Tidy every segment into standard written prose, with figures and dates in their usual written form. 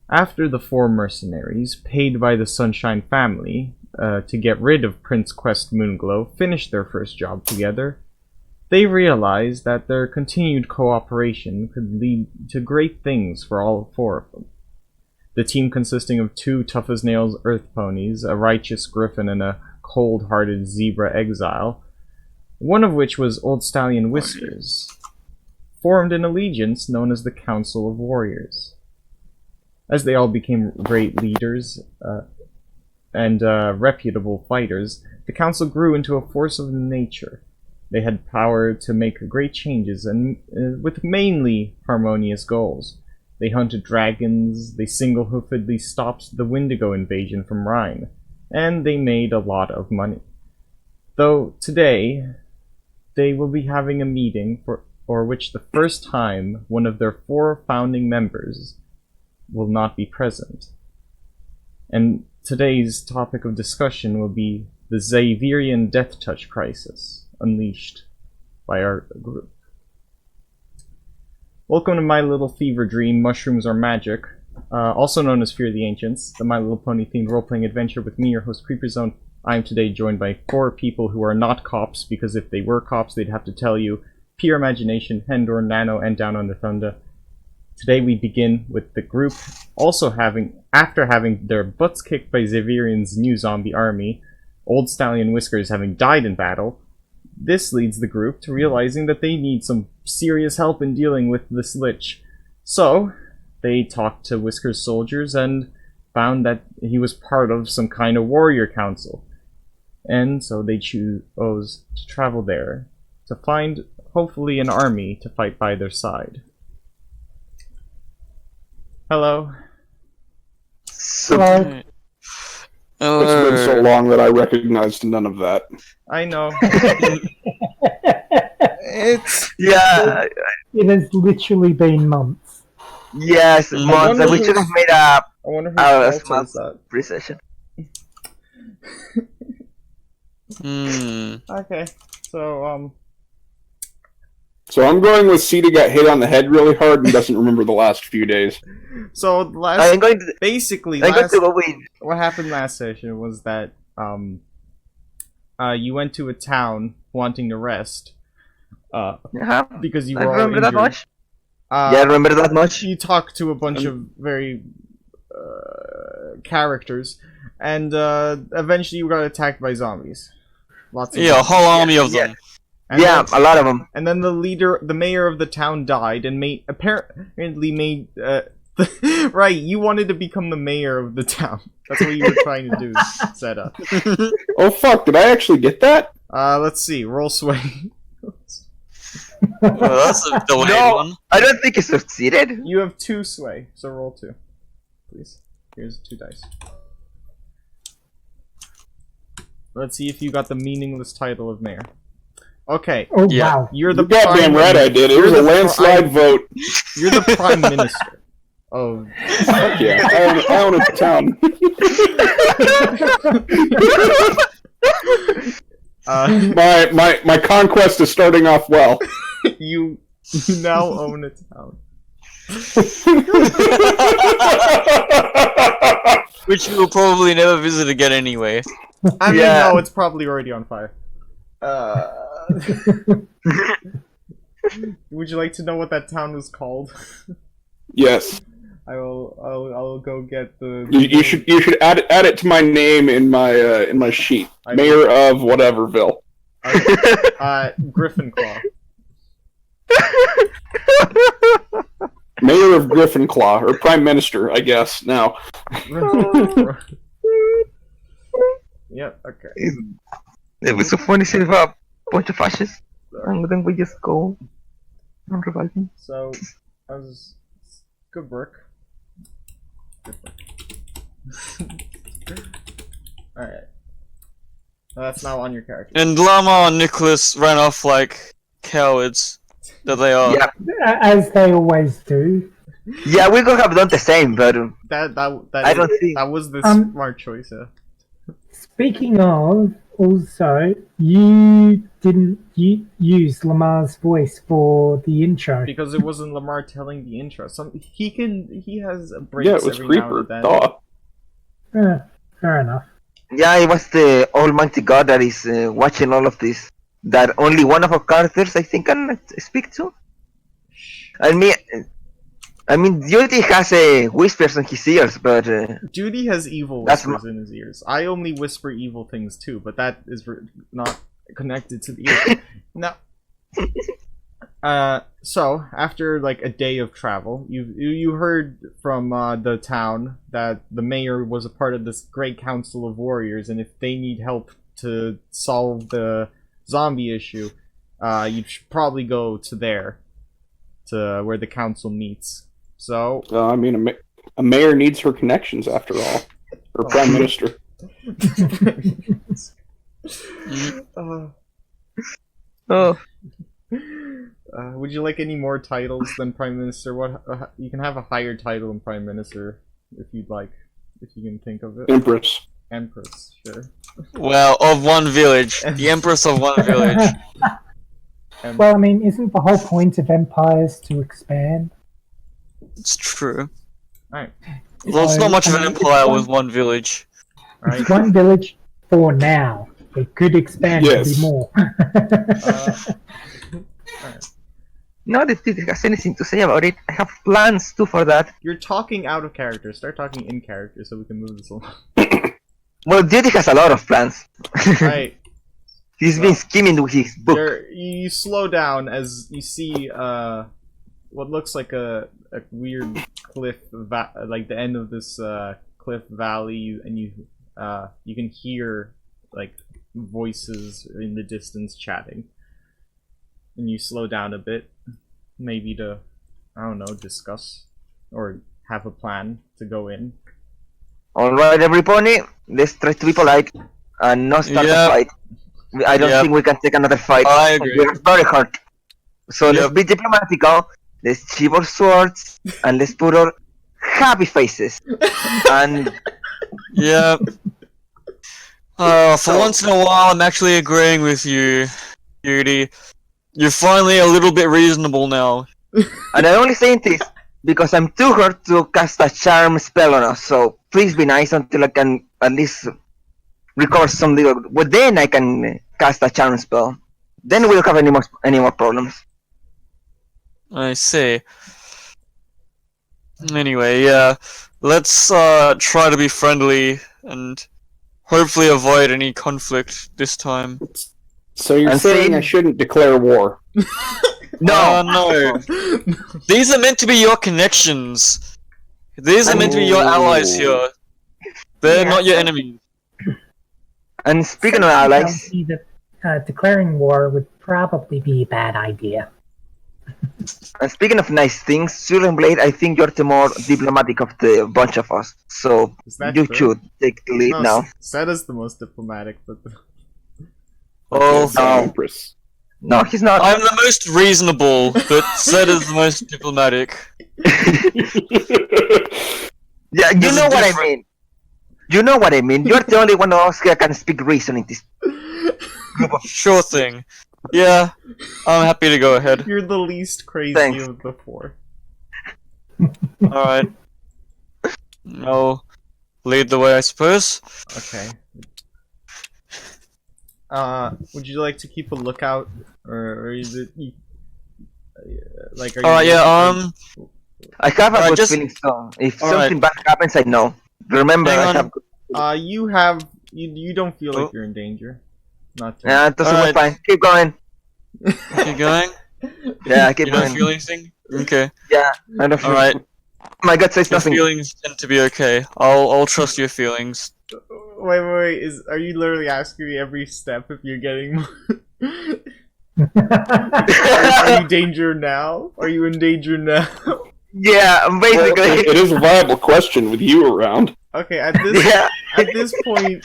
After the four mercenaries, paid by the Sunshine family to get rid of Prince Quest Moonglow, finished their first job together, they realized that their continued cooperation could lead to great things for all four of them. The team consisting of two tough-as-nails earth ponies, a righteous griffin, and a cold-hearted zebra exile, one of which was Old Stallion Whiskers, formed an allegiance known as the Council of Warriors. As they all became great leaders and reputable fighters, the council grew into a force of nature. They had power to make great changes, and with mainly harmonious goals. They hunted dragons, they single-hoofedly stopped the Wendigo invasion from Rhine, and they made a lot of money. Though today, they will be having a meeting for which the first time one of their four founding members will not be present. And today's topic of discussion will be the Xeverian Death Touch crisis unleashed by our group. Welcome to My Little Fever Dream, Mushrooms Are Magic, also known as Fear the Ancients, the My Little Pony themed role-playing adventure with me, your host Creeperzone. I am today joined by four people who are not cops, because if they were cops they'd have to tell you Pure Imagination, Hendor, Nano, and Down Under Thunder. Today we begin with the group after having their butts kicked by Xeverian's new zombie army, Old Stallion Whiskers having died in battle. This leads the group to realizing that they need some serious help in dealing with this lich. So, they talked to Whisker's soldiers and found that he was part of some kind of warrior council. And so they chose to travel there to find, hopefully, an army to fight by their side. Hello. Hello. It's been so long that I recognized none of that. I know. Yeah. It has literally been months. Yes, months. And we should have made a I wonder whose fault is small that. pre-session. Okay, so So I'm going with Cedar got hit on the head really hard and doesn't remember the last few days. so last I'm going to. basically I'm going last to go with. what happened last session was that you went to a town wanting to rest because you I were all remember that injured. much. Yeah, I remember that much. You talked to a bunch of very characters, and eventually you got attacked by zombies. Lots of Yeah, a zombies. whole army of them. And Yeah, then, a lot of them. and then the mayor of the town died, and apparently made right. You wanted to become the mayor of the town. That's what you were trying to do. Set up. Oh fuck, did I actually get that? Let's see. Roll sway. Well, that's a delayed No. one. I don't think it succeeded. You have 2 sway, so roll 2, please. Here's 2 dice. Let's see if you got the meaningless title of mayor. Okay, Oh Yeah. wow. you're the You goddamn prime right I did. It was you're a the landslide vote. You're the prime minister of. Fuck yeah, I own a town. My conquest is starting off well. You now own a town. Which you will probably never visit again anyway. I mean, Yeah. no, it's probably already on fire. Would you like to know what that town was called? Yes. I'll go get the. You should add it to my name in my sheet. I- Mayor of whateverville. Griffin Claw. Mayor of Griffinclaw, or Prime Minister, I guess, now. Yep, okay. It was so funny seeing a bunch of fascists. And then we just go and revive them. So, that was good work. Alright. That's now on your character. And Llama and Nicholas ran off like cowards that they are. Yeah, As they always do. yeah, we could have done the same, but That I don't think. that was the Um, smart choice, yeah. Speaking of, also, you didn't use Lamar's voice for the intro. Because it wasn't Lamar telling the intro. He has breaks Yeah, it was every now Reaper. and then. Duh. Fair enough. Yeah, it was the Almighty God that is watching all of this. That only one of our characters, I think, can speak to. I mean, Duty has whispers in his ears, but Judy has evil That's whispers in his ears. I only whisper evil things too, but that is not connected to the ear. No. So after like a day of travel, you heard from the town that the mayor was a part of this great council of warriors, and if they need help to solve the zombie issue, you should probably go to where the council meets. So I mean, a mayor needs her connections after all. Or prime minister. oh, Would you like any more titles than prime minister? What you can have a higher title than prime minister if you'd like, if you can think of it. Empress. Empress, sure. Well, of one village. The Empress of one village. Well, I mean, isn't the whole point of empires to expand? It's true. Alright. Well, it's not much of an empire with one village. Alright. It's one village for now. It could expand to Yes. be more. not if Duty has anything to say about it. I have plans too for that. You're talking out of character. Start talking in character so we can move this along. Well, Duty has a lot of plans. Alright. He's been skimming with his book. You slow down as you see what looks like a weird cliff, like the end of this cliff valley, and you can hear like voices in the distance chatting, and you slow down a bit, maybe to, I don't know, discuss or have a plan to go in. Alright, everybody, let's try to be polite and not start Yep. a fight. I don't Yep. think we can take another fight. I agree. We're very hurt. So let's Yep. be diplomatical, let's sheathe our swords, and let's put our happy faces. And Yeah. For once in a while, I'm actually agreeing with you, Beauty. You're finally a little bit reasonable now. I'm only saying this because I'm too hurt to cast a charm spell on us, so please be nice until I can at least record some little. Well, then I can cast a charm spell. Then we'll have any more problems. I see. Anyway, yeah. Let's try to be friendly and hopefully avoid any conflict this time. So you're And saying see- I shouldn't declare war? No, No. These are meant to be your connections. These are meant to be your allies here. They're Yeah. not your enemies. And speaking of Something allies, tells me that declaring war would probably be a bad idea. and speaking of nice things, Sulan Blade, I think you're the more diplomatic of the bunch of us. So Is that you true? should take the lead No, now. Set is the most diplomatic, but Oh, no. Empress. No, he's not. I'm the most reasonable, but Zed is the most diplomatic. Yeah, you This know is what I different. mean. You know what I mean. You're the only one of us who can speak reason in this group of. Sure thing. Yeah, I'm happy to go ahead. you're the least crazy Thanks. of the four. Alright. I'll lead the way, I suppose. Okay. Would you like to keep a lookout, or is it like? Are you Alright, yeah, I have a Alright, good just- feeling, so if Alright. something bad happens, I know. Remember, Hang I on. have. you don't feel like Oh. you're in danger. Not too. Yeah, that's Alright. fine. Keep going. keep going. Yeah, keep You don't going. feel anything? Okay. Yeah, I don't feel. Alright, My gut says your nothing. feelings tend to be okay. I'll trust your feelings. Wait. Are you literally asking me every step if you're getting? Are you danger now? Are you in danger now? Yeah, basically. It is a viable question with you around. Okay, at this Yeah. at this point,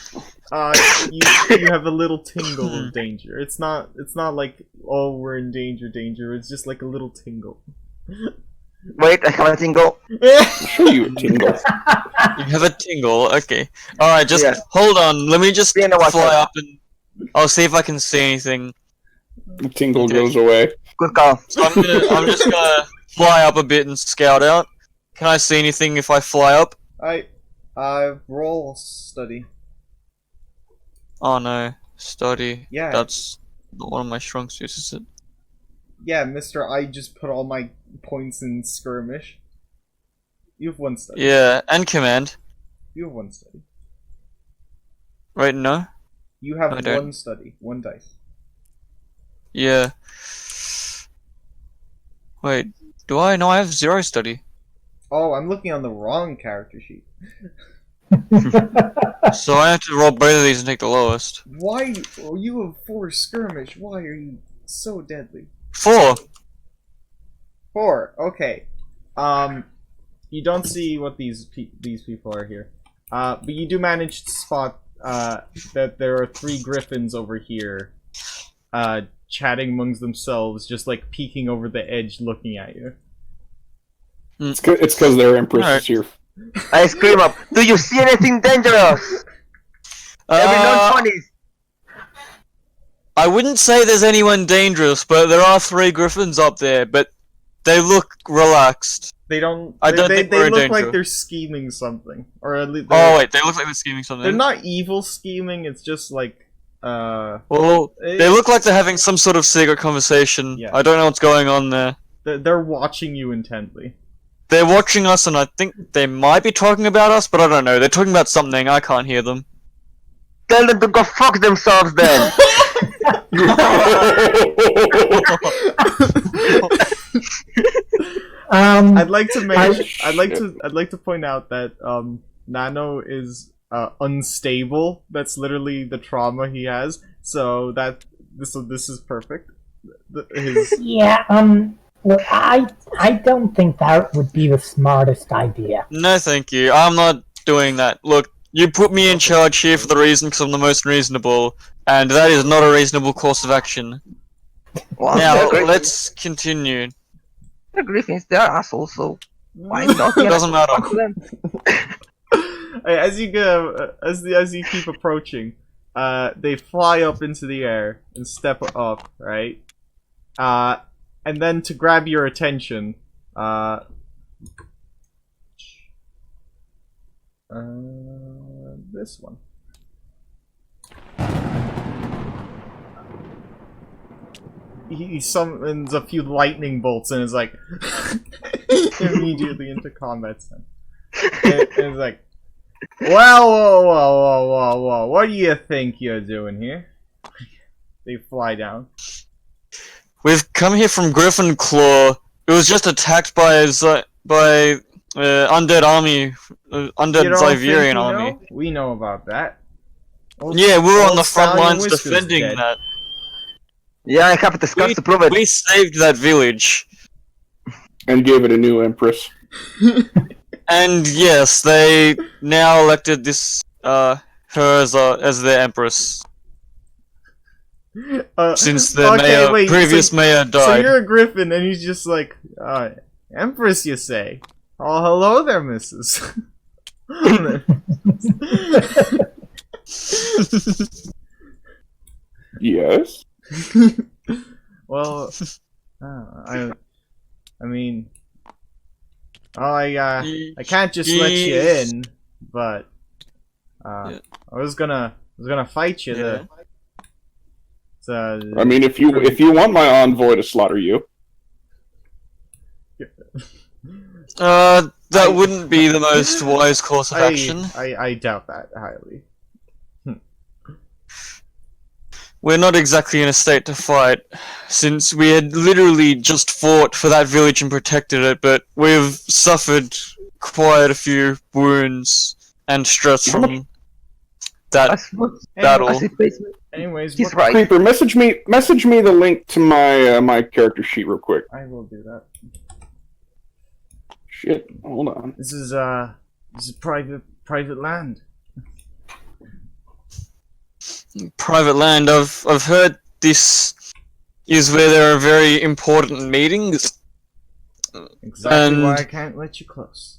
you have a little tingle of danger. It's not like, oh, we're in danger. It's just like a little tingle. Wait, I have a tingle. I'll show you a tingle. You have a tingle. Okay. All right. Just Yeah. hold on. Let me just Be in the fly water. up and I'll see if I can see anything. The tingle Okay. goes away. Good call. So I'm just gonna fly up a bit and scout out. Can I see anything if I fly up? Roll study. Oh no, study. Yeah. That's not one of my strong suits, is it? Yeah, Mister, I just put all my points in skirmish. You have one study. Yeah, and command. You have one study. Wait, no. You have I don't. one study, one dice. Yeah. Wait, do I? No, I have 0 study. Oh, I'm looking on the wrong character sheet. So I have to roll both of these and take the lowest. Why? Oh, you have 4 skirmish. Why are you so deadly? 4. 4. Okay. You don't see what these people are here. But you do manage to spot that there are 3 griffins over here, chatting amongst themselves, just like peeking over the edge, looking at you. It's because their empress Alright. is here. I scream up. Do you see anything dangerous? Every non-funnies. I wouldn't say there's anyone dangerous, but there are 3 griffins up there, but they look relaxed. They don't. I don't they, think they we're in look danger. like they're scheming something, or at least. Oh wait, they look like they're scheming something. They're not evil scheming. It's just like. Well, they look like they're having some sort of secret conversation. Yeah. I don't know what's going on there. They're watching you intently. They're watching us, and I think they might be talking about us, but I don't know. They're talking about something. I can't hear them. Tell them to go fuck themselves then. I'd like to make. I- I'd like to point out that Nano is unstable. That's literally the trauma he has. So this is perfect. His Yeah, well, I don't think that would be the smartest idea. No, thank you. I'm not doing that. Look, you put me in charge here for the reason because I'm the most reasonable, and that is not a reasonable course of action. Well, Now, they're Griffins. let's continue. They're Griffins. They're assholes. So why not? It doesn't matter. Fuck them. as you go as you keep approaching, they fly up into the air and step up, right? And then to grab your attention, this one. He summons a few lightning bolts and is like immediately into combat stand. And it's like, well, whoa, what do you think you're doing here? They fly down. We've come here from Griffin Claw. It was just attacked by undead army, undead You don't think Xeverian we know? army. We know about that. Yeah, we were on Old the front Stallion lines Whisker's defending dead. that. Yeah, I have the scars to prove it. We saved that village. And gave it a new empress. And yes, they now elected this her as their empress since the previous mayor So died. you're a griffin, and he's just like, Empress, you say? Oh, hello there, missus. Yes. Well, I mean, I can't just let you in, but Yeah. I was gonna fight you. Yeah. I mean, if you want my envoy to slaughter you, That wouldn't be the most wise course of action. I doubt that highly. We're not exactly in a state to fight, since we had literally just fought for that village and protected it, but we've suffered quite a few wounds and stress from that That's what battle. I said, basically. Anyways, He's what- right. Creeper, message me the link to my my character sheet real quick. I will do that. Shit, hold on. This is private land. Private land. I've heard this is where there are very important meetings, Exactly why And- I can't let you close.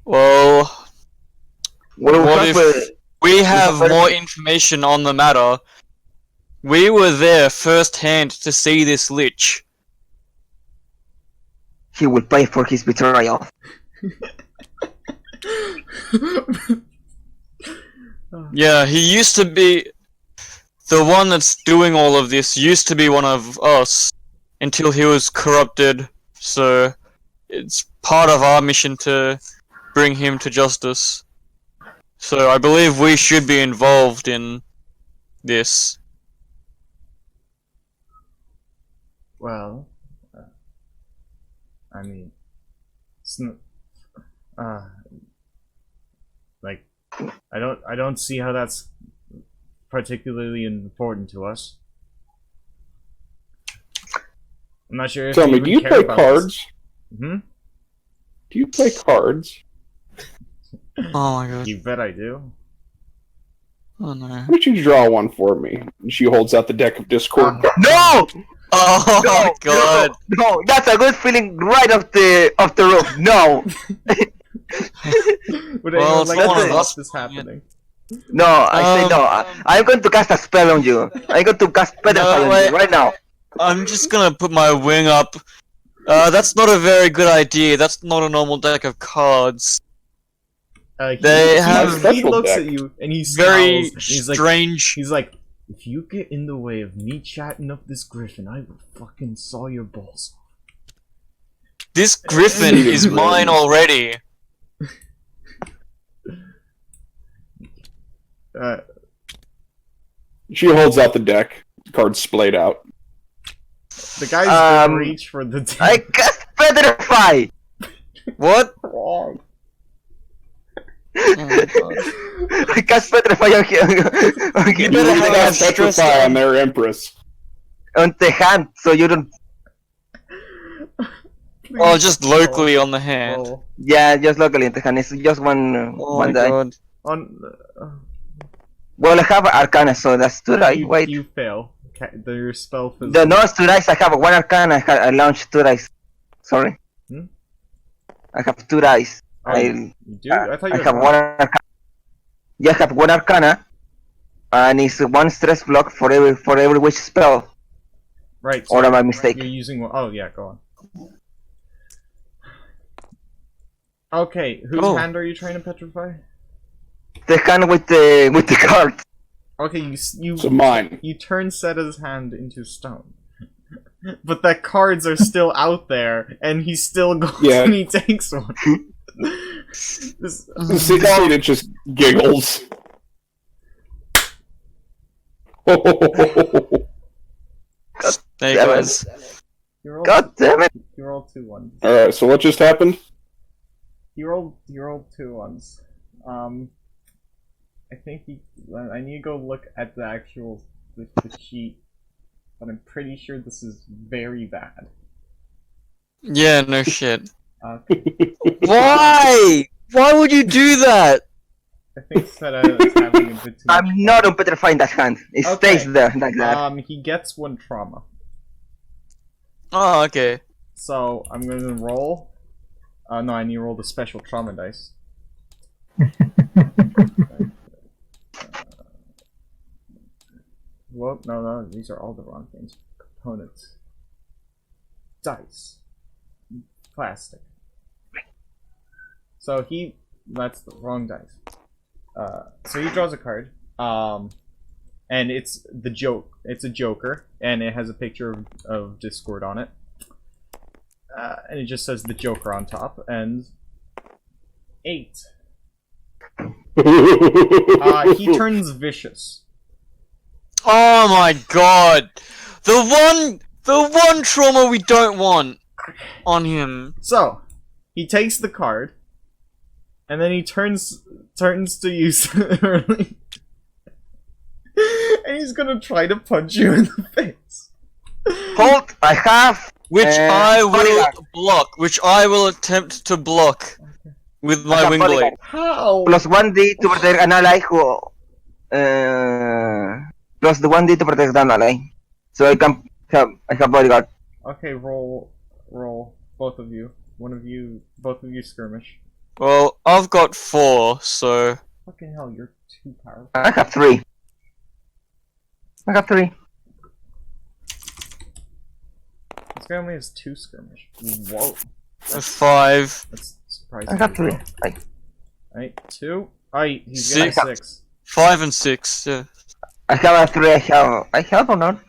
Well, Well, what have, if we have have- more information on the matter? We were there firsthand to see this lich. he will pay for his betrayal. Yeah, he used to be... The one that's doing all of this used to be one of us until he was corrupted, so it's part of our mission to bring him to justice. So I believe we should be involved in this. Well, I mean, it's not, like, I don't see how that's particularly important to us. I'm not sure if Tell you me, even do you care play about cards? this. Hmm? Do you play cards? Oh my god. You bet I do. Oh no. Why don't you draw one for me? And she holds out the deck of Discord. No! Oh No! my god. No! That's a good feeling right off the roof. No! Would Well, anyone it's like not to one of stop us. this happening? No, I say no. I'm going to cast a spell on you. I'm going to cast Petrify on wait. you right now. I'm just gonna put my wing up. That's not a very good idea. That's not a normal deck of cards. They have he special looks deck. at you and he Very scowls. He's like, strange. he's like, if you get in the way of me chatting up this griffin, I will fucking saw your balls off. This griffin is mine already. She holds out the deck. Cards splayed out. The guy's gonna Um, reach for the I cast Petrify! What? wrong. Oh my god. I cast Petrify on him. You better They have got stress Petrify on- on their Empress. on the hand, so you don't. Oh, just locally on the hand. Roll. Yeah, just locally in the hand. It's just one Oh one my die. god. On, Well, I have Arcana, so that's two dice. Wait. you fail. Your spell fizzles. No, it's two dice. I have one Arcana. I launched two dice. Sorry. Hmm? I have two dice. Oh, you do? I thought you I had have one Arcana. Yeah, I have one Arcana, and it's one stress block for every witch spell. Right. Or so am I mistaken? You're using one. Oh, yeah, go on. Okay, whose Oh. hand are you trying to petrify? The hand with the card. Okay, you So mine. you turn Seta's hand into stone. But the cards are still out there, and he still goes Yeah. and he takes one. This, Cena just giggles. There you Damn it. guys. you rolled, God damn it! you rolled 2 ones. Alright, so what just happened? You rolled 2 ones. I think I need to go look at the actual the sheet, but I'm pretty sure this is very bad. Yeah, no shit. Why? Why would you do that? I think Seta is having a bit too much I'm not on petrifying that hand. It Okay. stays there like that. He gets 1 trauma. Oh, okay. So I'm gonna roll. No, I need to roll the special trauma dice. Whoop! No, these are all the wrong things. Components. Dice. Plastic. So that's the wrong dice. So he draws a card. And it's it's a Joker, and it has a picture of Discord on it. And it just says the Joker on top, and 8. He turns vicious. Oh my god. The one trauma we don't want on him. So, he takes the card, and then he turns to you early. And he's gonna try to punch you in the face. Hold! I have. Which I will bodyguard. block. Which I will attempt to block with my have wing bodyguard. blade. How? Plus 1d to protect an ally who. Plus the 1d to protect an ally. So I have bodyguard. Okay, roll. roll. Both of you. Both of you skirmish. Well, I've got 4, so... Fucking hell, you're too powerful. I have 3. I got 3. This guy only has 2 skirmish. Whoa. 5. That's surprising. I got 3. Right, 2. Alright, he's getting 6. 5 and 6, yeah. I have a 3. I have or not?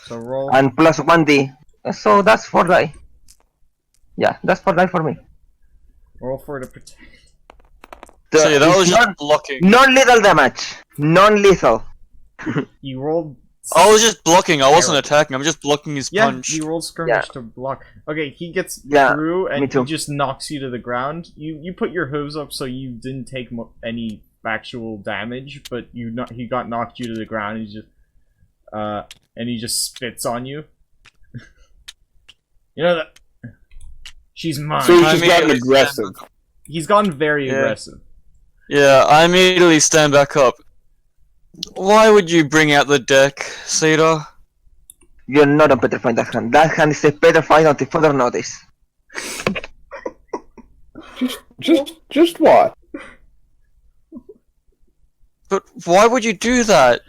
So roll. And plus 1d. So that's 4 die. Yeah, that's 4 die for me. Roll for to protect. So yeah, that It's was just blocking. non-lethal damage. Non-lethal. You rolled. I was just blocking, I wasn't attacking, I'm just blocking his Yeah, punch. you rolled skirmish to block. Okay, he gets Yeah, through and me too. he just knocks you to the ground. You put your hooves up so you didn't take any actual damage, but he got knocked you to the ground. And he just spits on you. You know that. She's mine. So he's just gotten aggressive. He's gotten very aggressive. Yeah, I immediately stand back up. Why would you bring out the deck, Cedar? You're not a petrified that hand. That hand is a petrified until further notice. Just what? But why would you do that?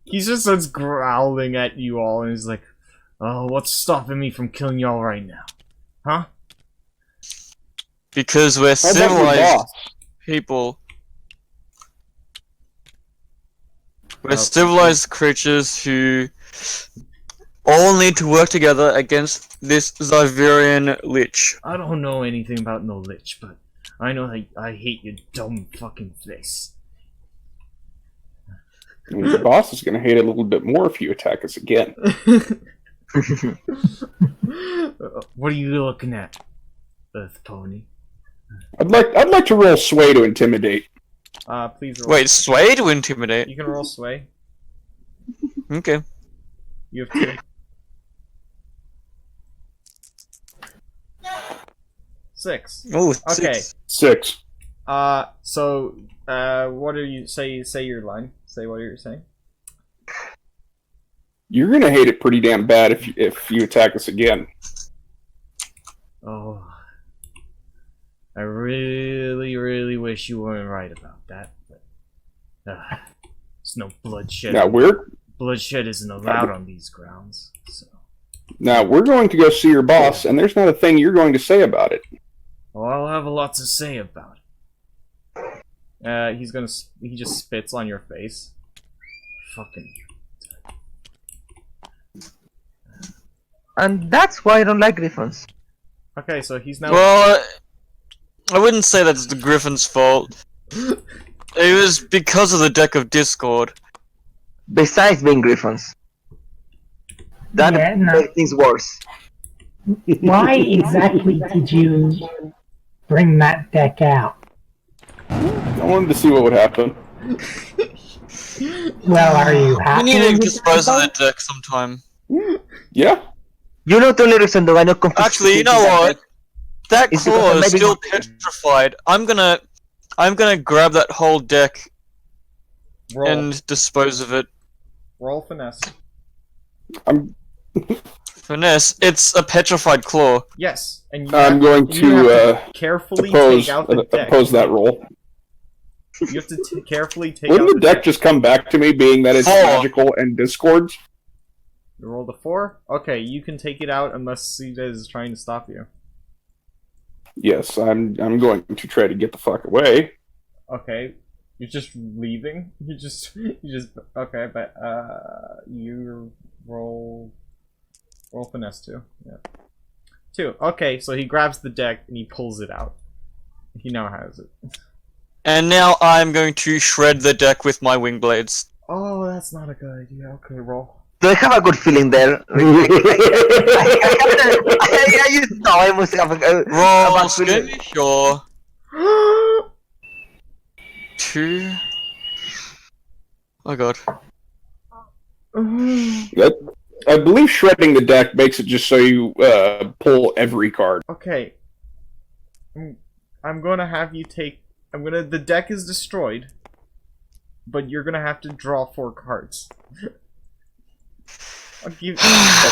He just starts growling at you all and he's like, "Oh, what's stopping me from killing y'all right now? Huh?" Because we're How about your civilized boss? people. We're civilized creatures who all need to work together against this Xeverian lich. I don't know anything about no lich, but I know that I hate your dumb fucking face. And your boss is gonna hate it a little bit more if you attack us again. What are you looking at, Earth Pony? I'd like to roll sway to intimidate. Please roll. Wait, sway to intimidate? You can roll sway. Okay. You have 2. 6. Oh, Okay. 6. So, what are you, say your line. Say what you're saying. You're gonna hate it pretty damn bad if you attack us again. Oh. I really, really wish you weren't right about that, but, there's no bloodshed. Now Bloodshed isn't allowed on these grounds, so. we're going to go see your boss, and there's not a thing you're going to say about it. Well, I'll have a lot to say about it. He just spits on your face. Fucking. And that's why I don't like griffins. Okay, so he's now. Well, I wouldn't say that's the Griffin's fault. It was because of the deck of Discord. Besides being griffins. That makes things worse. Why exactly did you bring that deck out? I wanted to see what would happen. Well, are you We happy? need to with dispose of it? that deck sometime. Yeah. You know the only reason though I know confiscating Actually, you know that what? deck That is because claw I'm is maybe still not- petrified. I'm gonna grab that whole deck Roll. and dispose of it. Roll finesse. Finesse, it's a petrified claw. Yes, and you I'm have, going you have to carefully oppose take out the deck. that roll. You have to carefully take Wouldn't out the deck just come back to me, being that it's 4. magical and discords? You rolled a 4? Okay, you can take it out unless CJ is trying to stop you. Yes, I'm going to try to get the fuck away. Okay, you're just leaving? You just okay, but you roll finesse 2. Yeah. 2. Okay, so he grabs the deck and he pulls it out. He now has it. And now I'm going to shred the deck with my wing blades. Oh, that's not a good idea. Okay, roll. Do I have a good feeling there? I just know I must have a Roll bad feeling. skirmish or 2. Oh god. I believe shredding the deck makes it just so you pull every card. Okay. I'm gonna have you take. The deck is destroyed, but you're gonna have to draw 4 cards. I'll give you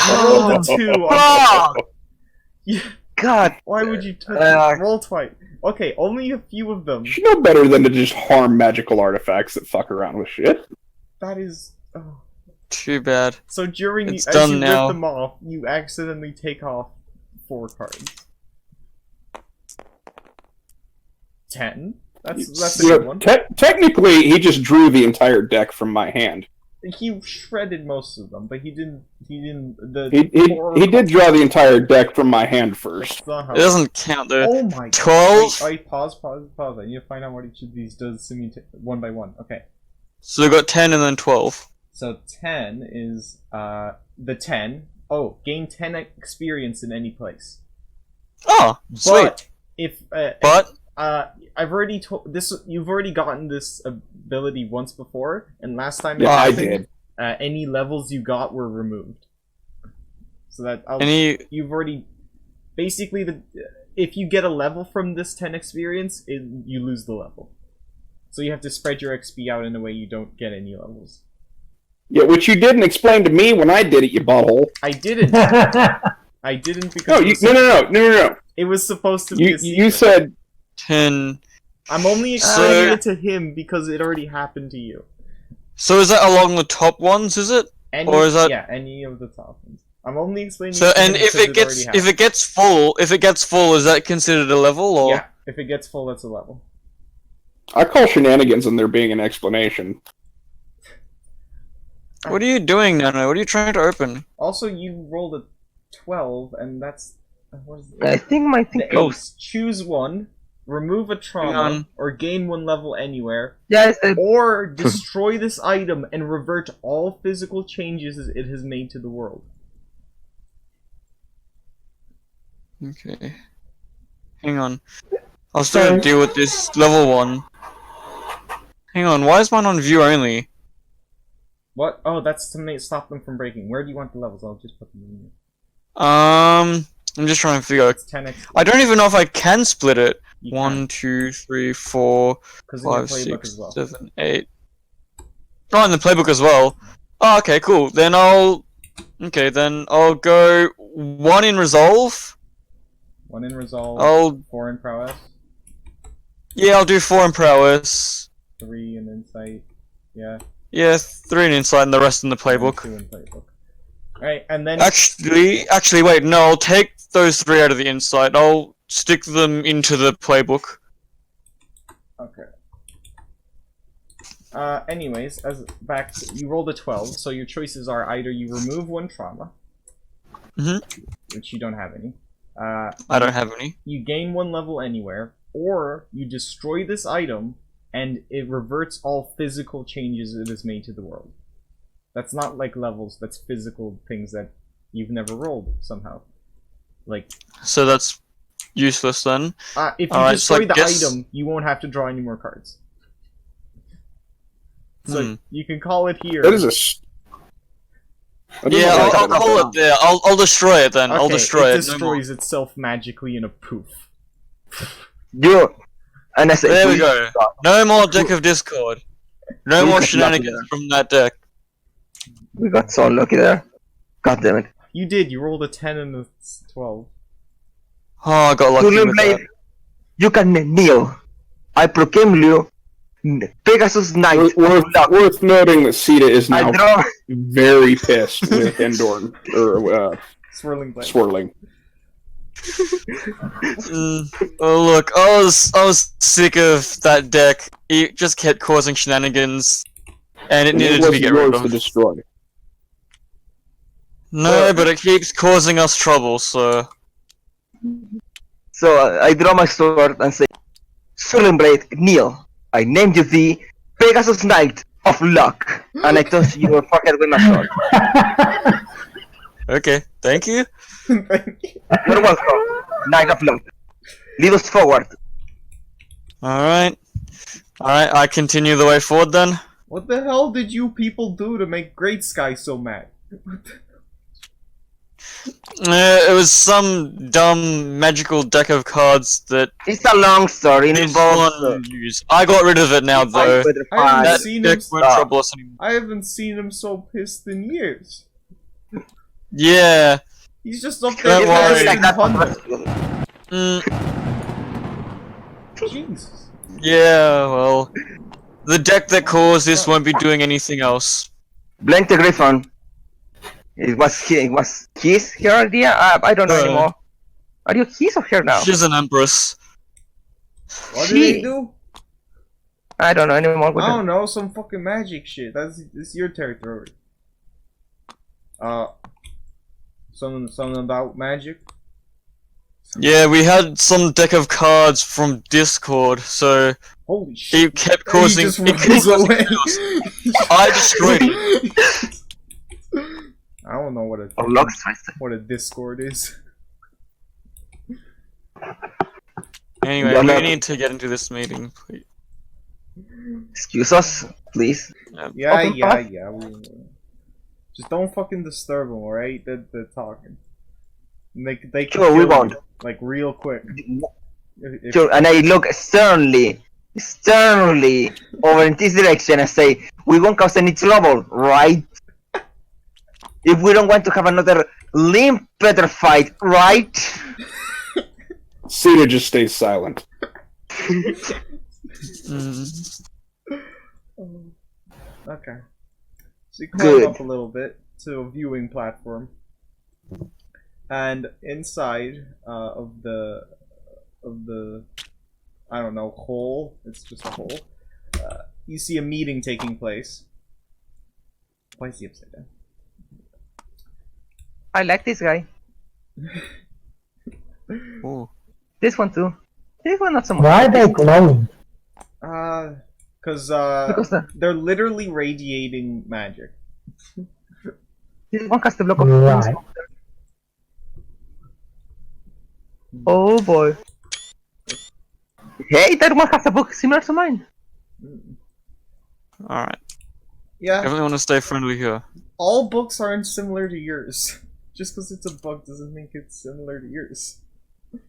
roll the 2. God. Why would you touch it? Roll twice. Okay, only a few of them. You know better than to just harm magical artifacts that fuck around with shit. That is... Oh. Too bad. So during It's as done you now. rip them off, you accidentally take off 4 cards. 10? That's a good one. Technically, he just drew the entire deck from my hand. He shredded most of them, but he didn't. He didn't. He did draw the entire deck from my hand first. It doesn't count though. Oh my god. 12? Wait, pause. I need to find out what each of these does one by one. Okay. So we got 10 and then 12. So 10 is the 10. Oh, gain 10 experience in any place. Oh, sweet. But if I've already told this. You've already gotten this ability once before, and last time it I happened, did. any levels you got were removed. So that you've already basically if you get a level from this 10 experience, you lose the level. So you have to spread your XP out in a way you don't get any levels. Yeah, which you didn't explain to me when I did it, you butthole. I didn't. I didn't because No. It was supposed to be. You said 10. I'm only explaining it to him because it already happened to you. So is that along the top ones? Is it? Or is that? Yeah, any of the top ones. I'm only explaining. So and if it gets full, is that considered a level or? Yeah, if it gets full, that's a level. I call shenanigans and there being an explanation. What are you doing, Nano? What are you trying to open? Also, you rolled a 12, and that's what is it? I think my thing The closed. ace. Choose one. Remove a trauma, or gain 1 level anywhere, Yes. or destroy this item and revert all physical changes it has made to the world. Okay. Hang on. I'll start to deal with this level 1. Hang on, why is mine on view only? What? Oh, that's to stop them from breaking. Where do you want the levels? I'll just put them in here. I'm just trying to figure out. It's 10x. I don't even know if I can split it. You 1, 2, 3, 4, 5, 6, 7, 8. Oh, in the playbook as well. Oh, okay, cool. Then I'll go 1 in resolve. 1 in resolve. 4 in prowess. Yeah, I'll do 4 in prowess. 3 in insight. Yeah. Yeah, 3 in insight and the rest in the playbook. 2 in playbook. Alright, and then... Actually, wait, no, I'll take those 3 out of the insight. I'll stick them into the playbook. Okay. Anyways, you rolled a 12, so your choices are either you remove 1 trauma, which you don't have any. I don't have any. You gain 1 level anywhere, or you destroy this item, and it reverts all physical changes it has made to the world. That's not like levels, that's physical things that you've never rolled, somehow. Like... So that's useless then. If you destroy the item, you won't have to draw any more cards. So you can call it here. That is Yeah, I'll call it there. I'll destroy it then. Okay, I'll destroy it. It destroys itself magically in a poof. And I said, there we go. No more deck of discord. No more shenanigans from that deck. We got so lucky there. God damn it. You did. You rolled a 10 and a 12. Oh, I got lucky with that. You can kneel. I proclaim you Pegasus Knight. Worth noting that Sita is now very pissed with Endorn Swirling blade. swirling. Oh look, I was sick of that deck. It just kept causing shenanigans, and it needed to be get rid of. To destroy. No, but it keeps causing us trouble. So I draw my sword and say, Swirling Blade, kneel. I named you the Pegasus Knight of Luck, and I toss your forehead with my sword. okay, thank you. You're welcome, Knight of Luck. Lead us forward. Alright, I continue the way forward then. What the hell did you people do to make Great Sky so mad? It was some dumb magical deck of cards that It's a long story. It involves I got rid of it now though. I That deck won't trouble us anymore. haven't seen him so pissed in years. Yeah, He's just up Don't there worry. Like that. hunting. Mm, Jesus. yeah, well, the deck that caused this won't be doing anything else. Blank the Griffon. It was her idea? I don't know anymore. Are you his or her now? She's an empress. What did they do? I don't know anymore. I don't know, some fucking magic shit. That's your territory. Something about magic? Yeah, we had some deck of cards from Discord, so Holy shit. it kept causing. He just It kept runs causing away. chaos. I destroyed it. I don't know Or Locks Twister. what a Discord is. Anyway, Yeah, we no. need to get into this meeting, please. Excuse us, please. Yeah, Open yeah, path. yeah. Just don't fucking disturb them, alright? They're talking. They can Sure, kill we you, won't. like real quick. If- Sure, and I look sternly over in this direction and say, we won't cause any trouble, right? If we don't want to have another limb fight, right? Cedar just stays silent. Mm. Okay. So you Good. climb up a little bit to a viewing platform, and inside of the I don't know, hole. It's just a hole. You see a meeting taking place. Why is he upside down? I like this guy. Ooh. This one too. This one not so much. Why are they glowing? Because Because they're literally radiating magic. this one has the block of Right. Oh boy. Hey, that one has a book similar to mine. Alright. Yeah, Definitely want to stay friendly here. all books aren't similar to yours. Just because it's a book doesn't make it similar to yours.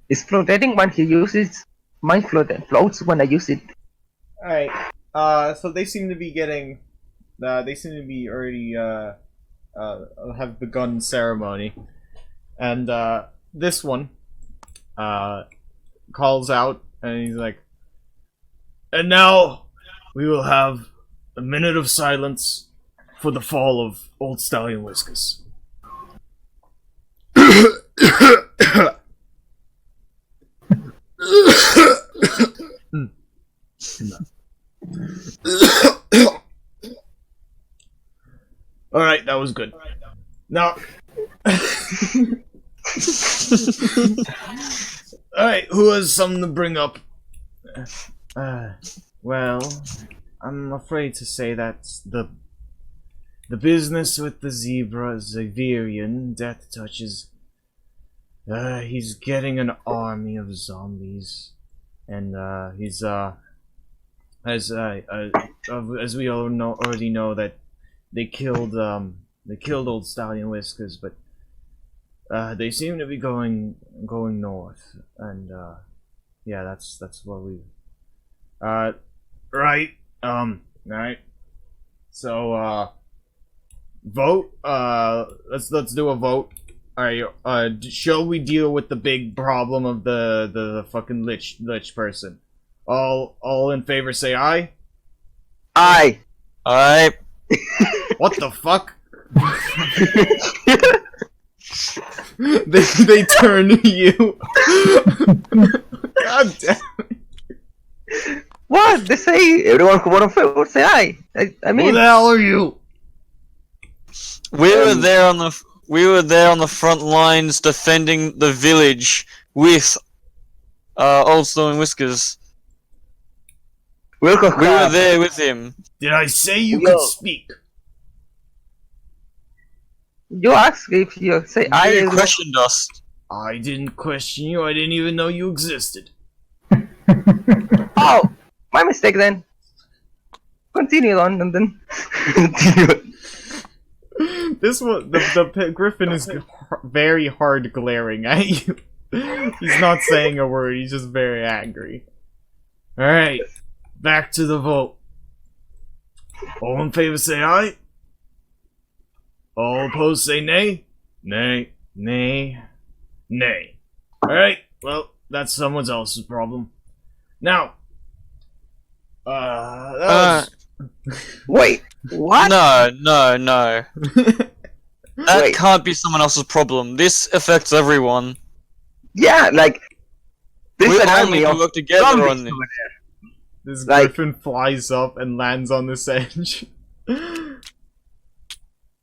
It's floating when he uses. Mine floats when I use it. Alright, so they seem to be getting, they seem to be already, have begun ceremony. And, this one, calls out, and he's like, and now, we will have a minute of silence for the fall of Old Stallion Whiskers. Alright, that was good. Now. Alright, who has something to bring up? Well, I'm afraid to say that the business with the zebra Xeverian death touches. He's getting an army of zombies, and he's as we all know already know that they killed Old Stallion Whiskers, but they seem to be going north, and yeah, that's what we right. Right. So vote. Let's do a vote. Alright, shall we deal with the big problem of the fucking lich person? All in favor say aye? Aye. Alright. What the fuck? they turn to you. God damn it. What? They say everyone who voted for favor say aye. I Who mean, the hell are you? We were there on the front lines defending the village with Old Stallion Whiskers. we'll go We were there with him. Did I say you Yo. could speak? You ask if you say aye. You everyone- questioned us. I didn't question you. I didn't even know you existed. Oh, my mistake then. Continue on and then. Continue. This one, the griffin is very hard glaring at you. He's not saying a word. He's just very angry. All right, back to the vote. All in favor say aye. All opposed say nay. Nay. Nay. Nay. Alright, well, that's someone else's problem. Now, that Wait, what? No. That Wait. can't be someone else's problem. This affects everyone. Yeah, like there's We an all army need to of work together zombies on this. over there. this like- griffin flies up and lands on this edge.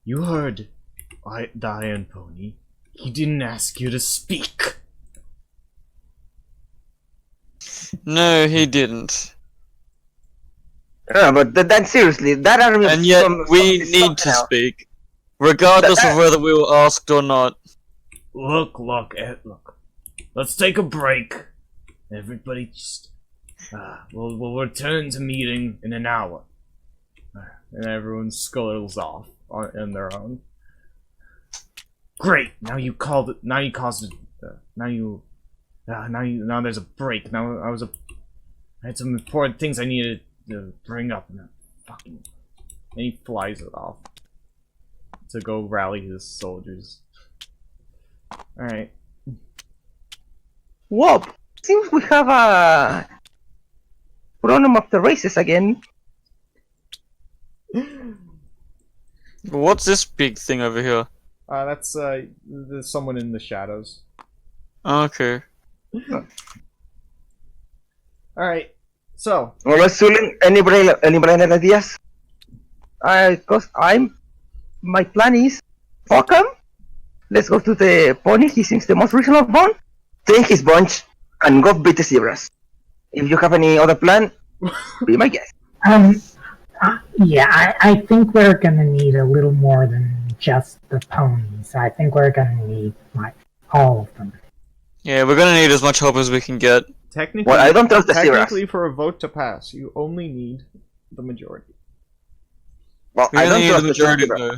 You heard the Iron Pony. He didn't ask you to speak. No, he didn't. No, but that seriously, that army of And yet, we zombies need to somehow- speak. Regardless of whether we were asked or not. Look. Let's take a break. Everybody just... we'll return to meeting in an hour. And everyone scuttles off on their own. Great! Now you caused it. Now there's a break. Now I had some important things I needed to bring up. And he flies it off to go rally his soldiers. Alright. Whoa! Seems we have a problem of the races again. What's this big thing over here? That's there's someone in the shadows. Okay. Alright. So, Hola, Zulin. Anybody have ideas? My plan is, fuck him. Let's go to the pony. He seems the most reasonable one. Take his bunch and go beat the zebras. If you have any other plan, be my guest. Yeah, I think we're gonna need a little more than just the ponies. I think we're gonna need, like, all of them. Yeah, we're gonna need as much help as we can get. technically, Well, I don't trust the zebras. technically for a vote to pass, you only need the majority. Well, We I only don't need trust the the majority zebras. though.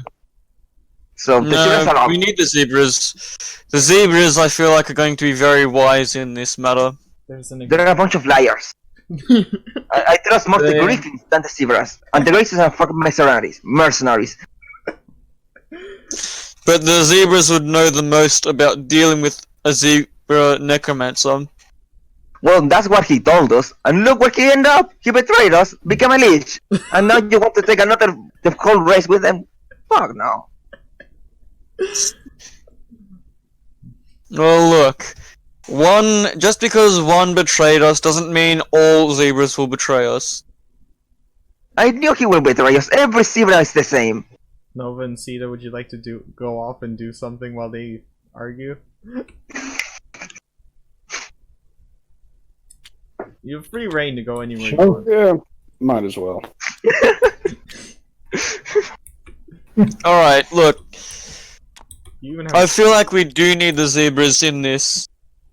So the zebras are No, out. we need the zebras. The zebras, I feel like, are going to be very wise in this matter. There's an They're a bunch of liars. I trust more the They- griffins than the zebras. And the griffins are fucking mercenaries. But the zebras would know the most about dealing with a zebra necromancer. Well, that's what he told us. And look where he ended up. He betrayed us, became a leech. And now you want to take the whole race with them? Fuck no. Well, look. Just because one betrayed us doesn't mean all zebras will betray us. I knew he will betray us. Every zebra is the same. Nova and Sita, would you like to go off and do something while they argue? You have free reign to go anywhere you Sure. want. Yeah, might as well. Alright, look. You even I have feel like we do need the zebras in this.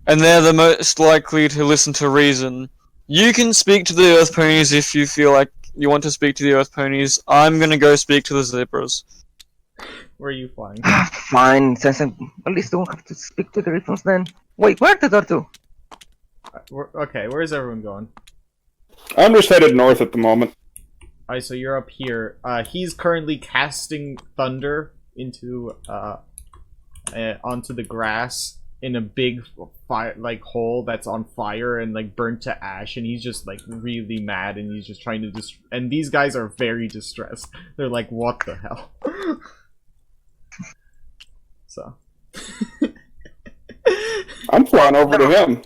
And they're the most likely to listen to reason. You can speak to the earth ponies if you feel like you want to speak to the earth ponies. I'm gonna go speak to the zebras. where are you flying? Fine, since at least don't have to speak to the griffins then. Wait, where the door to? Okay, where's everyone going? I'm just headed north at the moment. Alright, so you're up here. He's currently casting thunder into onto the grass in a big fire hole that's on fire and burnt to ash, and he's just really mad, and he's just trying to and these guys are very distressed. They're like, what the hell? So I'm flying over to him.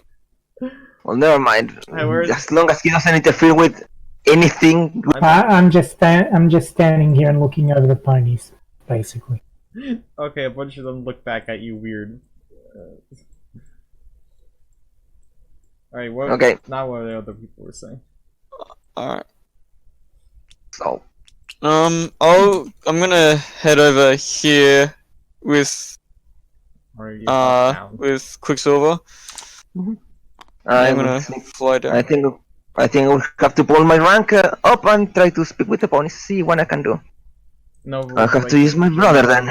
Well, never mind. Hey, where's- As long as he doesn't interfere with anything. I'm just standing here and looking over the ponies, basically. okay, a bunch of them look back at you weird. Alright, what? Okay. Now what the other people were saying. Alright. So, I'm gonna head over here with Or are you down? with Quicksilver. I'm gonna fly down. I think I will have to pull my rank up and try to speak with the ponies, see what I can do. No, I'll have to use my brother then.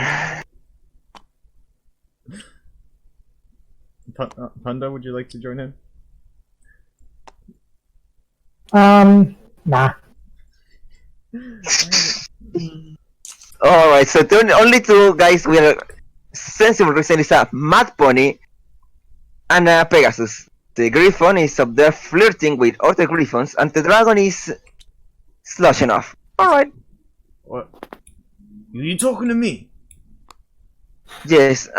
Panda, would you like to join in? Nah. Alright, so only two guys will sensible reason is a mad pony and a Pegasus. The griffon is up there flirting with other griffons, and the dragon is slushing off. Alright. What? You talking to me? Yes,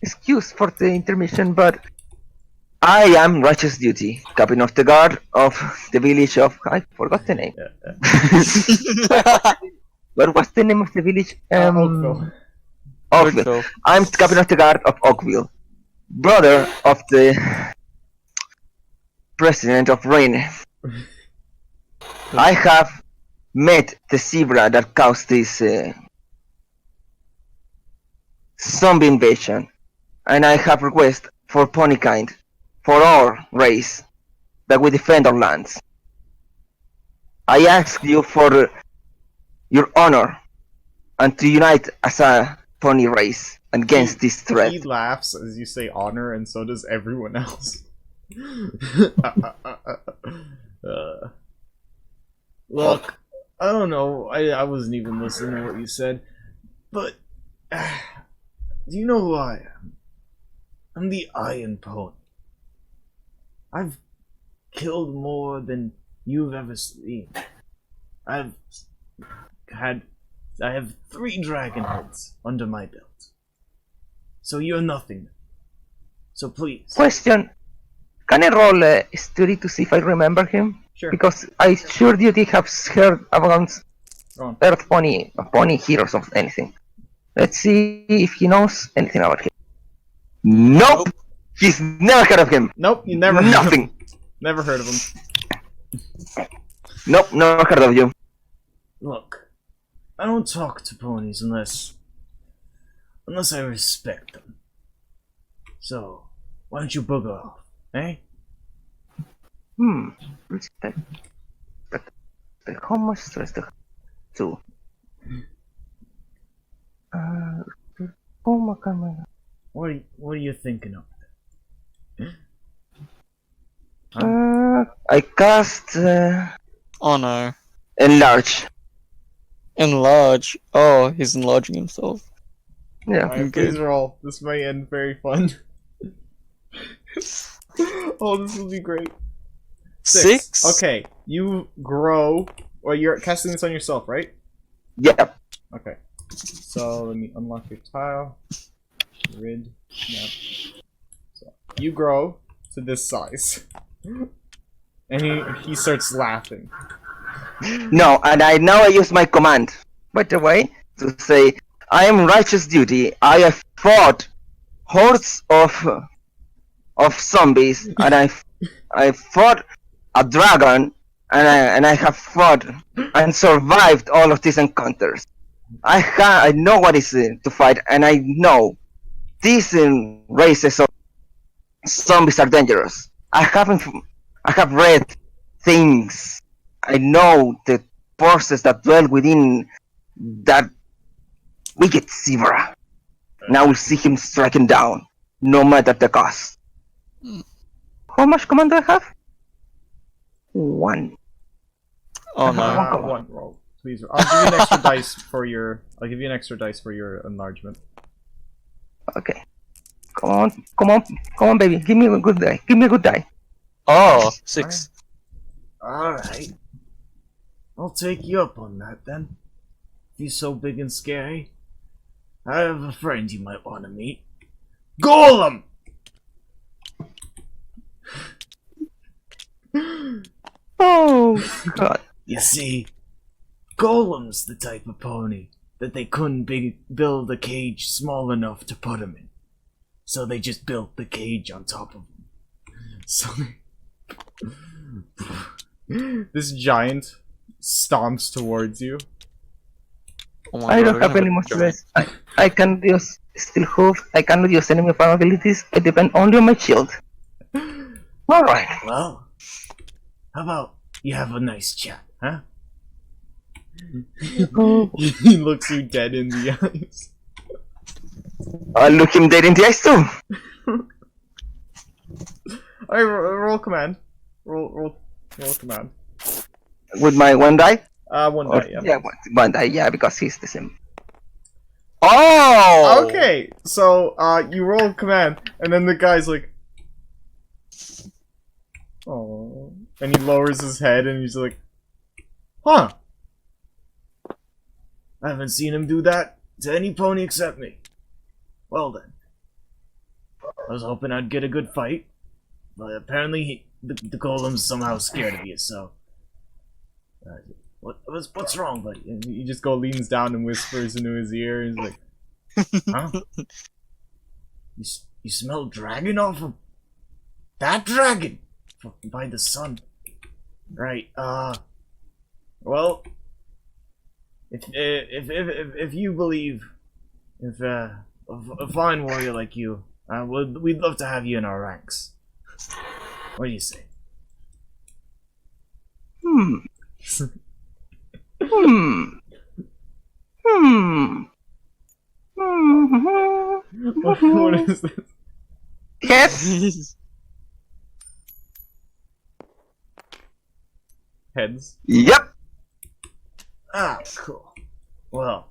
excuse for the intermission, but I am Righteous Duty, captain of the guard of the village of... I forgot the name. What was the name of the village? Oakville. Oakville. I'm captain of the guard of Oakville. Brother of the president of Rain. I have met the zebra that caused this zombie invasion, and I have request for pony kind, for our race, that we defend our lands. I ask you for your honor and to unite as a pony race against this threat. He laughs as you say honor, and so does everyone else. Look, I don't know. I wasn't even listening to what you said, but do you know who I am? I'm the Iron Pony. I've killed more than you've ever seen. I have 3 dragon heads under my belt. So you're nothing. So please. Question. Can I roll study to see if I remember him? Sure. Because I sure duty have heard about Go on. Earth Pony, Pony Heroes or anything. Let's see if he knows anything about him. Nope! He's never heard of him! Nope, you never Nothing! Never heard of him. Nope, never heard of you. Look, I don't talk to ponies unless I respect them. So, why don't you booger off, eh? Respect. How much stress the two? Oh my god. What are you thinking of? I cast Oh no. enlarge. Enlarge. Oh, he's enlarging himself. Yeah. Alright, please roll. This may end very fun. Oh, this will be great. 6? Okay, you grow. Well, you're casting this on yourself, right? Yep. Okay. So let me unlock your tile. Rid. Yep. So you grow to this size, and he starts laughing. No, and now I use my command, by the way, to say, I am Righteous Duty. I have fought hordes of zombies, and I fought a dragon, and I have fought and survived all of these encounters. I know what is to fight, and I know these races of zombies are dangerous. I have read things. I know the forces that dwell within that wicked zebra. Now we'll see him striking down, no matter the cost. How much command do I have? 1. Oh no. One roll, please. I'll give you an extra dice for your. I'll give you an extra dice for your enlargement. Okay. Come on, baby. Give me a good die. Give me a good die. Oh, 6. Alright. I'll take you up on that then. If you're so big and scary. I have a friend you might want to meet. Golem! Oh god. You see, Golem's the type of pony that they couldn't build a cage small enough to put him in. So they just built the cage on top of him. So this giant stomps towards you. Oh my I God, don't have any more stress. I can use Steel Hoof. I cannot use enemy of my abilities. I depend only on my shield. Alright. Well, how about you have a nice chat, huh? He looks you dead in the eyes. I'll look him dead in the eyes too. Alright, roll command. Roll command. With my 1 die? One die, yeah. Yeah, one die, yeah, because he's the same. Oh! Okay, so you roll command, and then the guy's like, oh, and he lowers his head, and he's like, huh? I haven't seen him do that to any pony except me. Well then, I was hoping I'd get a good fight, but apparently the golem's somehow scared of you. So, what's wrong, buddy? And he just leans down and whispers into his ear. And he's like, huh? You smell dragon off him? That dragon by the sun, right? Well, if you believe, if a fine warrior like you, we'd love to have you in our ranks. What do you say? What is this? Yes. Heads. Yep. Ah, cool. Well,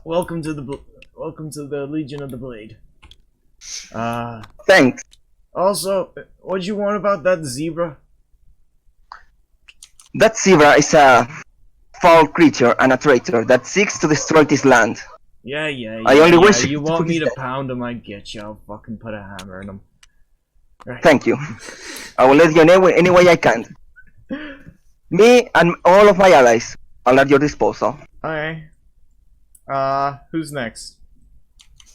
welcome to the Legion of the Blade. Thanks. Also, what'd you want about that zebra? That zebra is a foul creature and a traitor that seeks to destroy this land. Yeah. I only wish you to want put me his to head. pound him? I get you. I'll fucking put a hammer in him. Right. Thank you. I will let you know any way I can. Me and all of my allies are at your disposal. Okay. Who's next?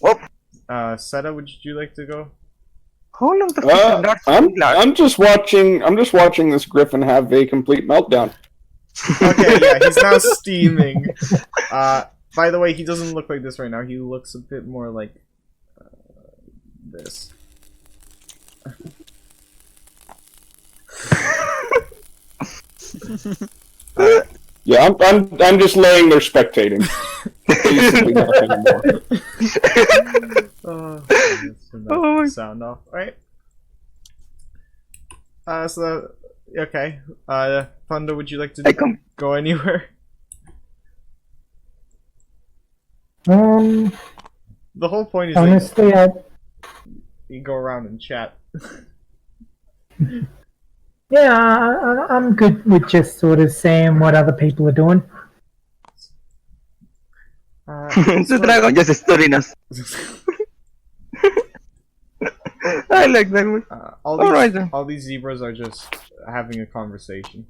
Well, Seta, would you like to go? how long the fuck I'm just watching this griffin have a complete meltdown. Okay, yeah, he's now steaming. By the way, he doesn't look like this right now. He looks a bit more like this. Yeah, I'm just laying there spectating. Basically nothing more. Let's turn that sound off. Alright. Okay. Thunder, would you like to go anywhere? The whole point is honestly, you go around and chat. yeah, I'm good with just sort of seeing what other people are doing. The dragon just studying us. I like that one. All these zebras are just having a conversation.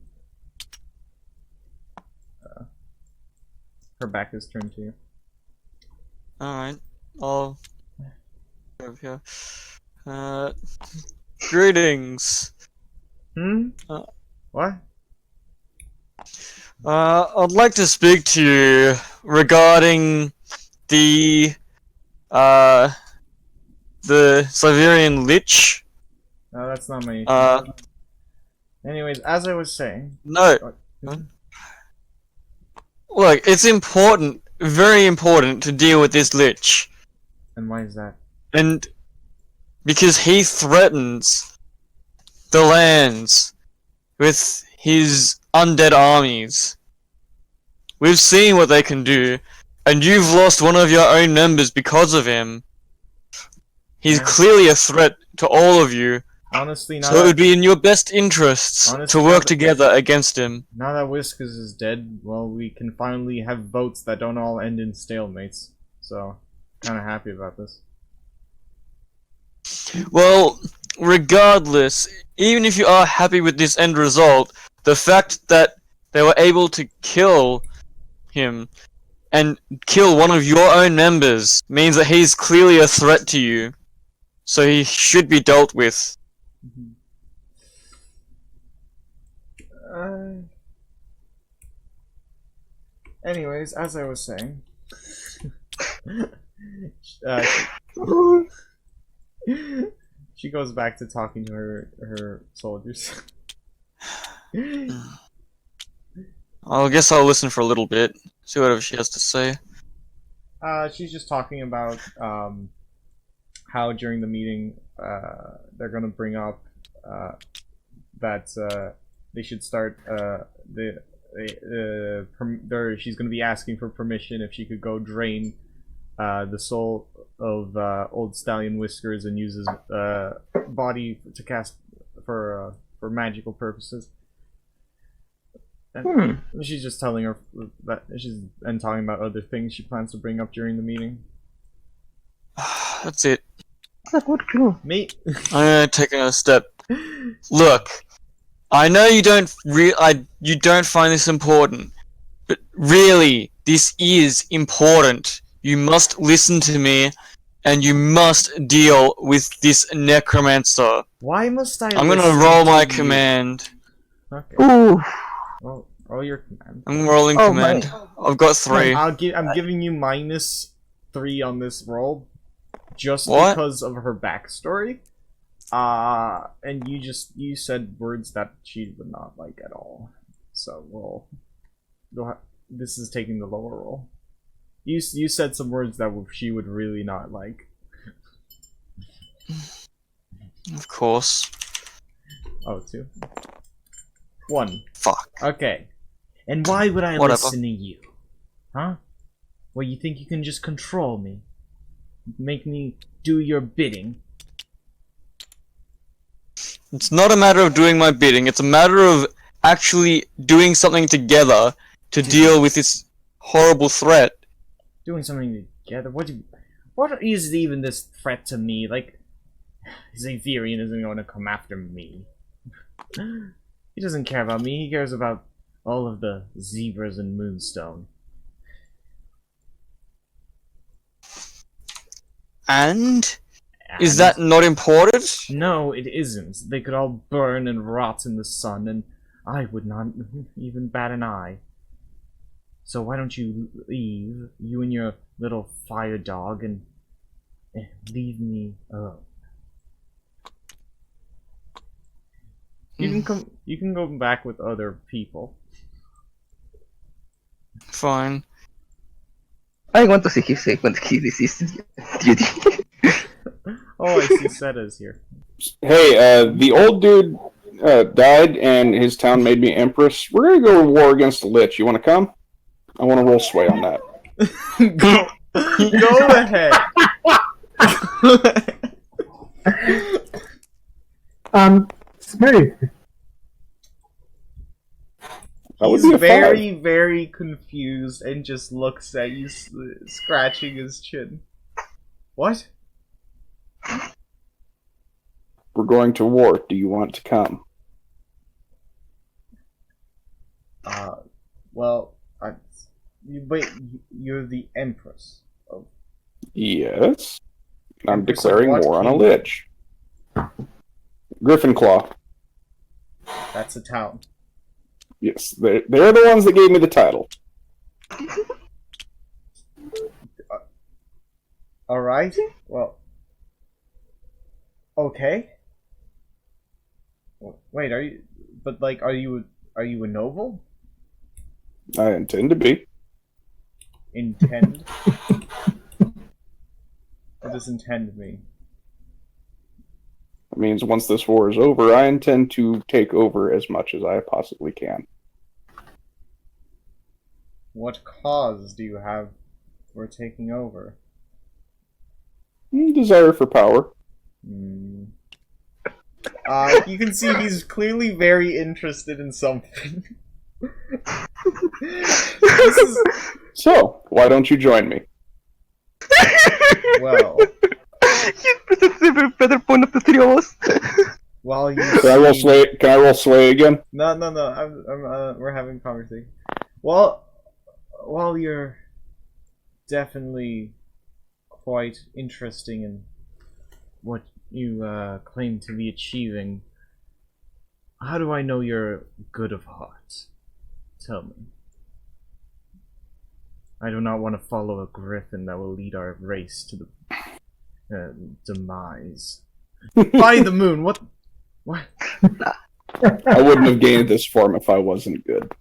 Her back is turned to you. Alright, I'll go over here. Greetings. What? I'd like to speak to you regarding the Xeverian Lich. No, that's not my... Anyways, as I was saying... No. Look, it's important, very important to deal with this Lich. And why is that? And because he threatens the lands with his undead armies. We've seen what they can do, and you've lost one of your own members because of him. He's clearly a threat to all of you. Honestly, So it would be in your best interests to work together against him. Now that Whiskers is dead, well, we can finally have votes that don't all end in stalemates. So, kind of happy about this. Well, regardless, even if you are happy with this end result, the fact that they were able to kill him and kill one of your own members means that he's clearly a threat to you. So he should be dealt with. Anyways, as I was saying, she goes back to talking to her soldiers. I guess I'll listen for a little bit, see whatever she has to say. She's just talking about how during the meeting they're gonna bring up that they should start she's gonna be asking for permission if she could go drain the soul of Old Stallion Whiskers and uses body to cast for magical purposes. And she's just telling her that and talking about other things she plans to bring up during the meeting. That's it. That's a good clue. Me. I'm gonna take another step. Look, I know you don't you don't find this important, but really, this is important. You must listen to me, and you must deal with this necromancer. Why must I? I'm gonna listen roll to my you? command. Okay. Ooh. Roll your command. I'm rolling Oh, command. I've got 3. I'm giving you -3 on this roll, just What? because of her backstory. And you said words that she would not like at all. So this is taking the lower roll. You said some words that she would really not like. Of course. Oh, 2. 1. Fuck. Okay. And why would I Whatever. listen to you? Huh? Well, you think you can just control me? Make me do your bidding? It's not a matter of doing my bidding, it's a matter of actually doing something together to deal with this horrible threat. Doing something together? What is even this threat to me? Like, Xeverian isn't going to come after me. He doesn't care about me, he cares about all of the zebras in Moonstone. And? Is that not important? No, it isn't. They could all burn and rot in the sun, and I would not even bat an eye. So why don't you leave, you and your little fire dog, and leave me alone. You can go back with other people. Fine. I want to see him safe when he resists duty. Oh, I see Seta's here. Hey, the old dude died, and his town made me empress. We're gonna go to war against the Lich. You want to come? I want to roll sway on that. Go ahead. Smooth. That would He's be a very, very confused and just looks at you, scratching his chin. What? We're going to war. Do you want to come? Well, wait, you're the Empress. Oh, Yes. I'm Empress of declaring what war on a kingdom? Lich. Griffinclaw. that's a town. Yes, they're the ones that gave me the title. Alright, well... Okay. Wait, are you... But, like, are you a noble? I intend to be. Intend? What does intend mean? It means once this war is over, I intend to take over as much as I possibly can. What cause do you have for taking over? Desire for power. Hmm. You can see he's clearly very interested in something. This is... So, why don't you join me? Well, That's the better point of the three of us. while you Can I roll see- sway? Can I roll sway again? No, we're having a conversation. Well, while you're definitely quite interesting in what you claim to be achieving, how do I know you're good of heart? Tell me. I do not want to follow a griffin that will lead our race to the demise. By the moon, what? What? I wouldn't have gained this form if I wasn't good.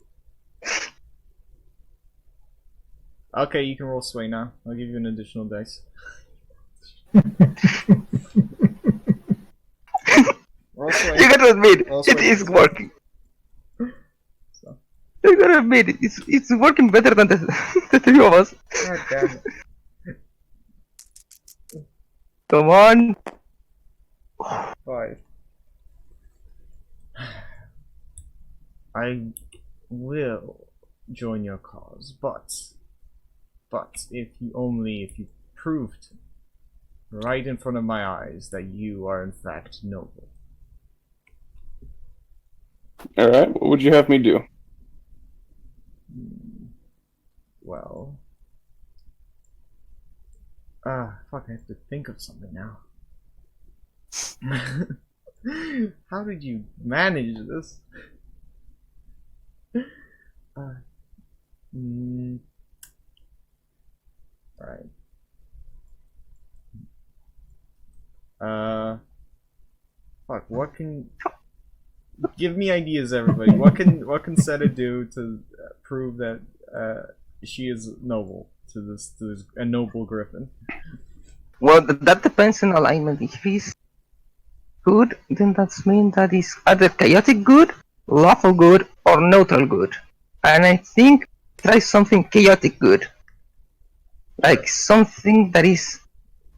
Okay, you can roll sway now. I'll give you an additional dice. Roll sway. You gotta admit, Also, it is working. So. You gotta admit, it's working better than the three of us. God damn it. Come on. 5. I will join your cause, but if you proved right in front of my eyes that you are in fact noble. Alright, what would you have me do? Well, fuck, I have to think of something now. How did you manage this? Alright. Fuck, what can... Give me ideas, everybody. What can Seta do to prove that she is noble to this a noble griffin? Well, that depends on alignment. If he's good, then that's mean that he's either chaotic good, lawful good, or neutral good. And I think try something chaotic good. Like something that is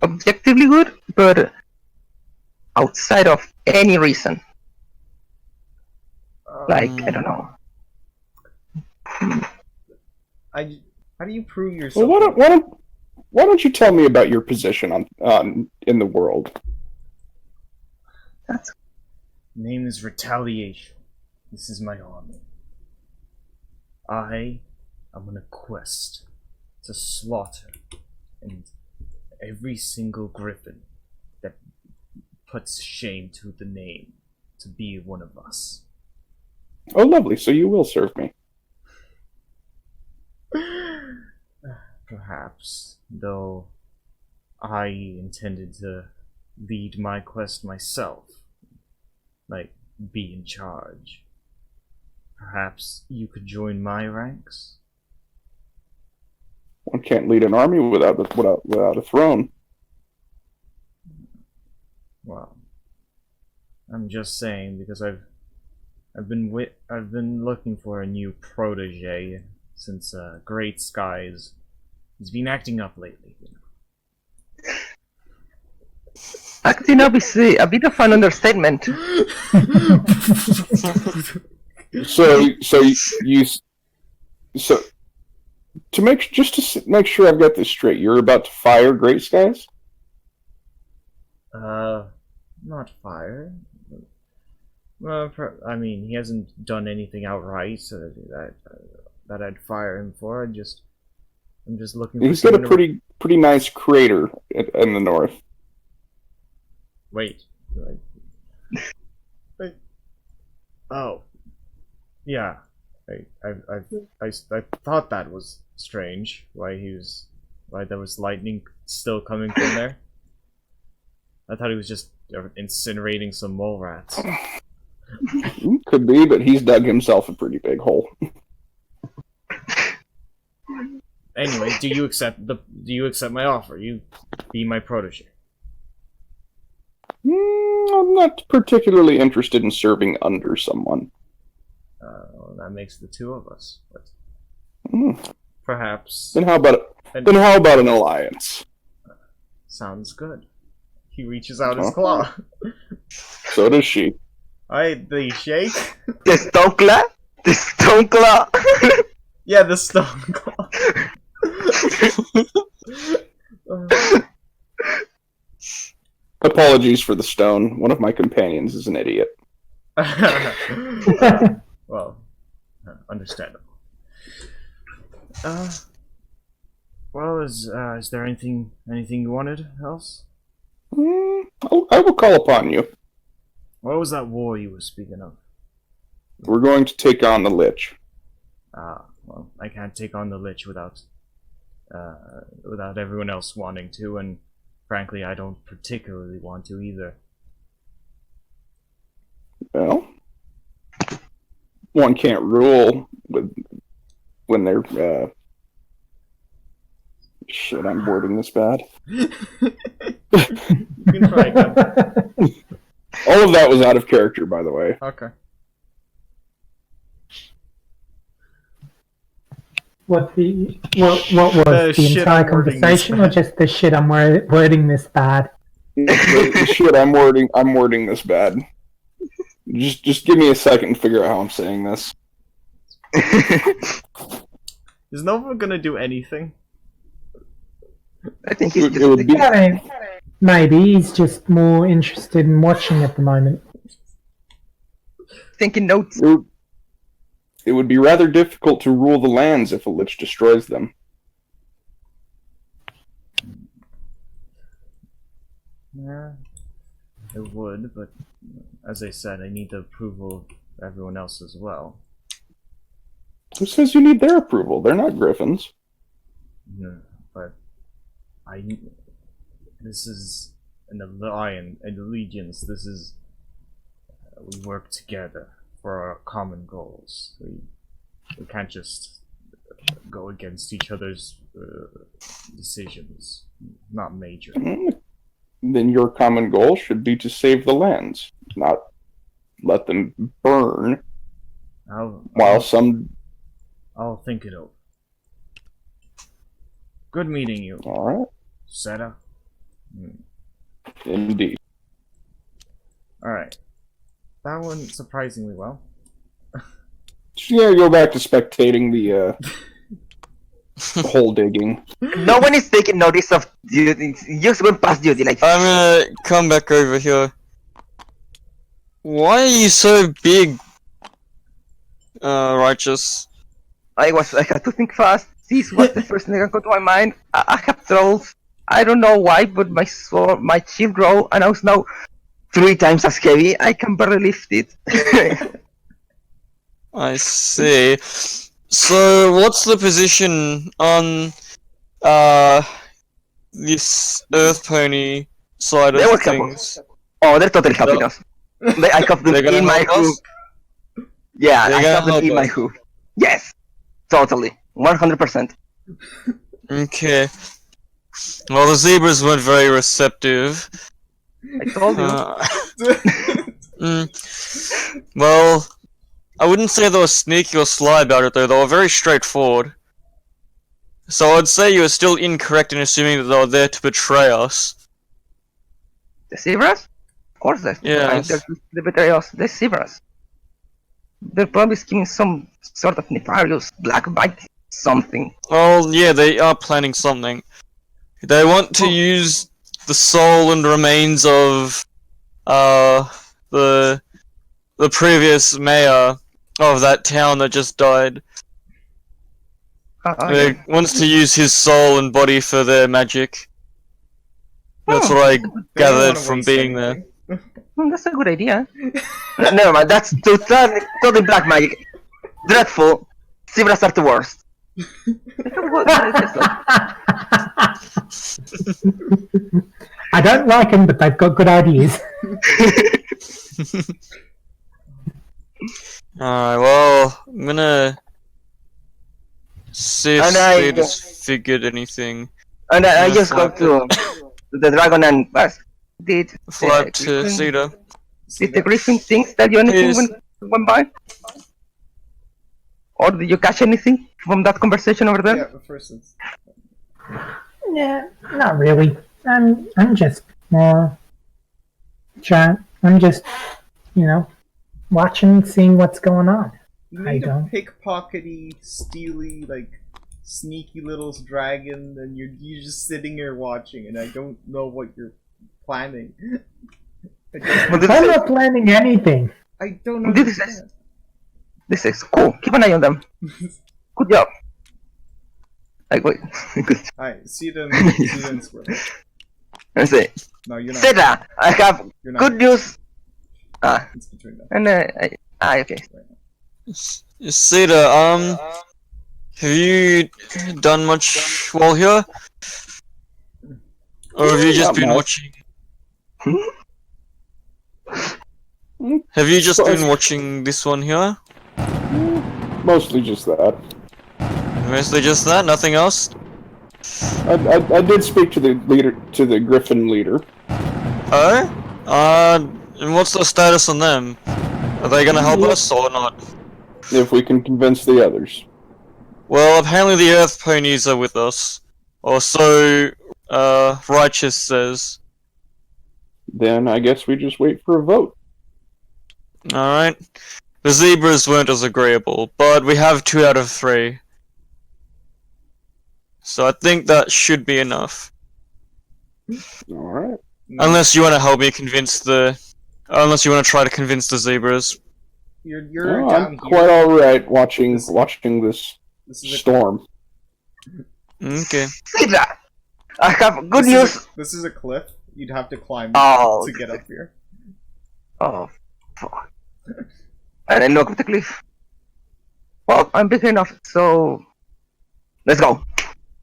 objectively good, but outside of any reason. Like, I don't know. How do you prove yourself? Well, why don't you tell me about your position on in the world? That's Name is Retaliation. This is my army. I am on a quest to slaughter and every single griffin that puts shame to the name to be one of us. Oh, lovely. So you will serve me. Perhaps, though I intended to lead my quest myself, like be in charge. Perhaps you could join my ranks? One can't lead an army without a throne. Well, I'm just saying because I've been looking for a new protege since Great Skies. He's been acting up lately, you know. acting up is a bit of an understatement. So to make sure I've got this straight, you're about to fire Great Skies? Not fire. Well, I mean, he hasn't done anything outright that I'd fire him for. I'm just looking for. He's got a pretty nice crater in the north. Wait. Oh. Yeah. I thought that was strange. Why there was lightning still coming from there. I thought he was just incinerating some mole rats. Could be, but he's dug himself a pretty big hole. Anyway, do you accept my offer? You be my protege. I'm not particularly interested in serving under someone. Well, that makes the two of us. But Mm. perhaps. Then how about an alliance? Sounds good. He reaches out his claw. So does she. The shake? The stone claw? The stone claw! Yeah, the stone claw. Apologies for the stone. One of my companions is an idiot. Well, understandable. Well, is there anything you wanted else? I will call upon you. What was that war you were speaking of? We're going to take on the Lich. Well, I can't take on the Lich without everyone else wanting to, and frankly, I don't particularly want to either. Well, one can't rule when they're. Shit, I'm wording this bad. You can try again. All of that was out of character, by the way. Okay. What was the shit entire I'm wording conversation, this or just the shit I'm wording this bad? Shit, I'm wording this bad. Just give me a second to figure out how I'm saying this. Is Nova gonna do anything? I think he's It would be. I mean, maybe he's just more interested in watching at the moment. thinking notes. It would be rather difficult to rule the lands if a lich destroys them. Yeah, it would, but as I said, I need the approval of everyone else as well. Who says you need their approval? They're not griffins. No, but this is an allegiance. This is we work together for our common goals. We can't just go against each other's decisions. Not major. Then your common goal should be to save the lands, not let them burn. I'll think it over. Good meeting you. Alright. Seta. Indeed. Alright. That went surprisingly well. Yeah, go back to spectating the hole digging. No one is taking notice of duty. Just went past duty. Like I'm gonna come back over here. Why are you so big, Righteous? I had to think fast. This was the first thing that got to my mind. I have trolls. I don't know why, but my sword, my shield grow, and I was now 3 times as heavy. I can barely lift it. I see. So, what's the position on this Earth Pony side They of will help things? Oh, they're totally helping us. I have them They're gonna in my help us? hook. Yeah, They're I gonna have them help in my us. hook. Yes, totally, 100%. Okay. Well, the zebras weren't very receptive. I told you. Well, I wouldn't say they were sneaky or sly about it, though. They were very straightforward. So I'd say you were still incorrect in assuming that they were there to betray us. The zebras? Of course, Yes. they betray us. The zebras. They're probably scheming some sort of nefarious black bite something. Well, yeah, they are planning something. They want to use the soul and remains of the previous mayor of that town that just died. They wants to use his soul and body for their magic. That's what I gathered from being there. That's a good idea. Never mind, that's totally black magic. Dreadful. Zebras are the worst. I don't like them, but they've got good ideas. Alright, well, I'm gonna see if they just figured anything. And I just got to the dragon and did Fly up to Cedar. Did the griffin things tell you anything when you went by? Or did you catch anything from that conversation over there? Yeah, but first it's... Yeah, not really. I'm just more I'm just, watching, seeing what's going on. You I need a don't. pickpockety, steely, like, sneaky little dragon, and you're just sitting here watching, and I don't know what you're planning. I'm not planning anything. I don't know. This is cool. Keep an eye on them. Good job. Wait. Good. Alright, see them in Squirrel. Let's see. No, you're not. Seda, I have You're not. good news. It's between them. And okay. Cedar, have you done much while here? Or have you just been watching? Have you just been watching this one here? Mostly just that. Mostly just that? Nothing else? I did speak to the leader, to the Griffin leader. Oh? And what's the status on them? Are they gonna help us or not? If we can convince the others. Well, apparently the Earth Ponies are with us. Or so, Righteous says. Then I guess we just wait for a vote. Alright. The zebras weren't as agreeable, but we have 2 out of 3. So I think that should be enough. Alright. Unless you want to help me convince the... Unless you want to try to convince the zebras. You're No, down I'm here. quite alright watching This- this This is a storm. Okay. See that? I have good this news. This is a cliff. You'd have to climb Oh. to get up here. Oh, fuck. And I look at the cliff. Well, I'm big enough, so let's go.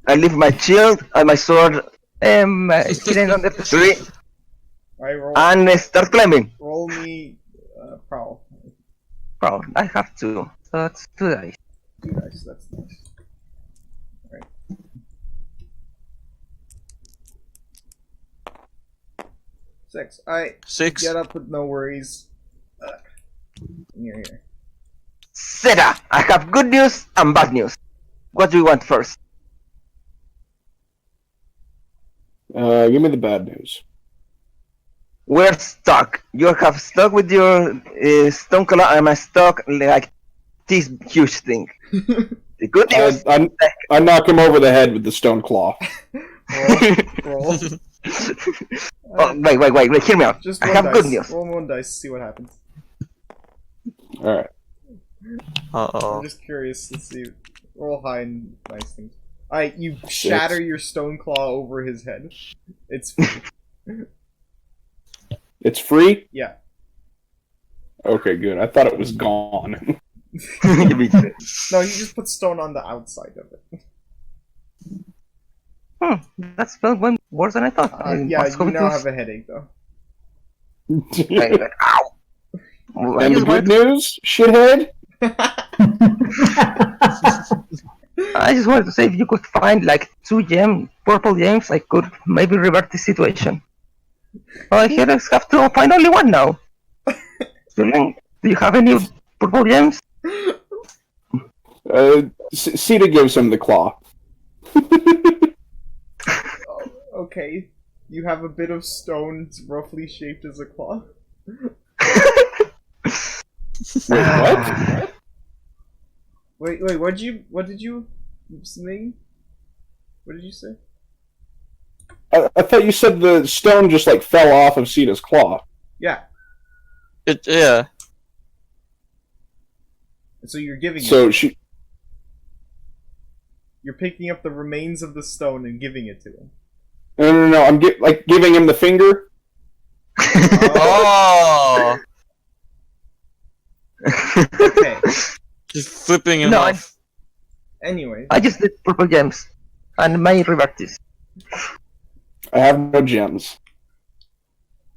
I leave my shield and my sword hidden under the tree Alright, and start climbing. roll me prowl. Bro, I have to. So that's 2 dice. 2 dice, that's nice. Alright. Six. Alright, 6. get up with no worries. You're here. Seta, I have good news and bad news. What do you want first? Give me the bad news. We're stuck. You have stuck with your stone collar. I'm stuck like this huge thing. The good news. I knock him over the head with the stone claw. Roll. Oh, wait. Hear me out. Just I one have dice. good news. Roll 1 dice, see what happens. Alright. Uh-oh. I'm just curious to see. Roll high and nice things. Alright, you shatter your stone claw over his head. It's It's free? yeah. Okay, good. I thought it was gone. No, you just put stone on the outside of it. That's went worse than I thought. Yeah, you now have a headache though. Ow. I And the just, good wanted, news, shithead? I just wanted to say if you could find like 2 purple gems, I could maybe revert the situation. Well, here I have to find only 1 now. Do you have any purple gems? Sita gives him the claw. Okay, you have a bit of stone roughly shaped as a claw. Wait, what? Wait, what did you sing? What did you say? I thought you said the stone just like fell off of Sita's claw. Yeah, Yeah. so you're giving So it. You're picking up the remains of the stone and giving it to him. No. I'm giving him the finger. Oh! Okay. Just flipping him No, off. Anyway, I just did purple gems and may revert this. I have no gems.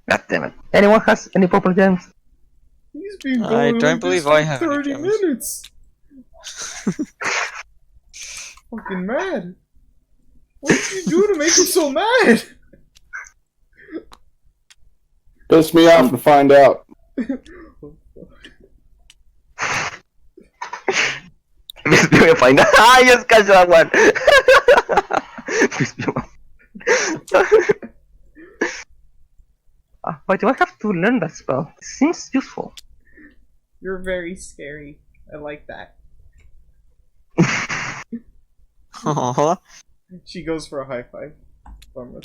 God damn it. Anyone has any purple gems? he's been I going don't like believe this I for have any 30 gems. minutes. Fucking mad. What did you do to make you so mad? Piss me off to find out. Please be fine. Ah, yes, catch that one. Please be fine. Why do I have to learn that spell? It seems useful. You're very scary. I like that. Aww. She goes for a high five. Bummer.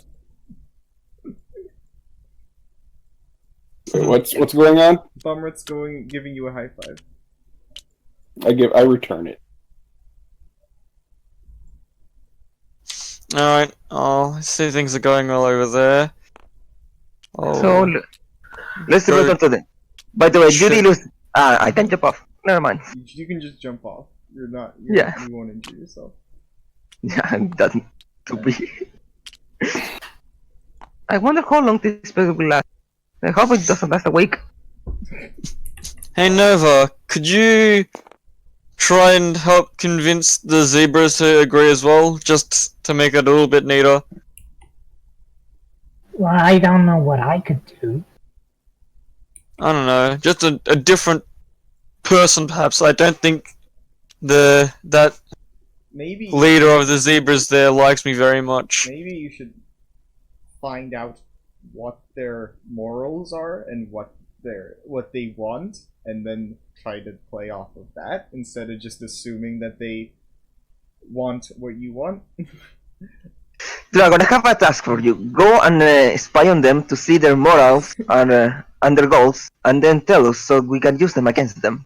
Wait, what's going on? Bummer's giving you a high five. I return it. Alright, I see things are going well over there. Oh. So, let's Go- return to them. By the way, did Shit. you lose? I can jump off. Never mind. You can just jump off. Yeah. You won't injure yourself. Yeah, I'm done to be. I wonder how long this spell will last. I hope it doesn't last a week. Hey Nova, could you try and help convince the zebras to agree as well, just to make it a little bit neater? Well, I don't know what I could do. I don't know, just a different person perhaps. I don't think that Maybe leader of the zebras there likes me very much. maybe you should find out what their morals are and what they want, and then try to play off of that instead of just assuming that they want what you want. Dragon, I have a task for you. Go and spy on them to see their morals and their goals, and then tell us so we can use them against them.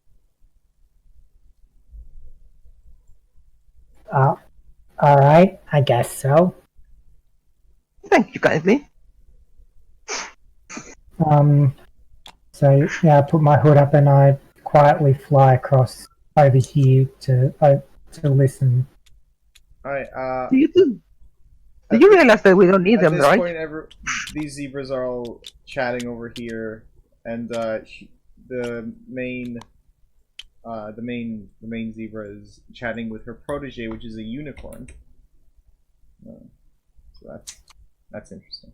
Alright, I guess so. Thank you kindly. So yeah, I put my hood up and I quietly fly across over here to listen. Alright, Do you realize that we don't need at them, this right? point, these zebras are all chatting over here, and the main zebra is chatting with her protege, which is a unicorn. So that's interesting.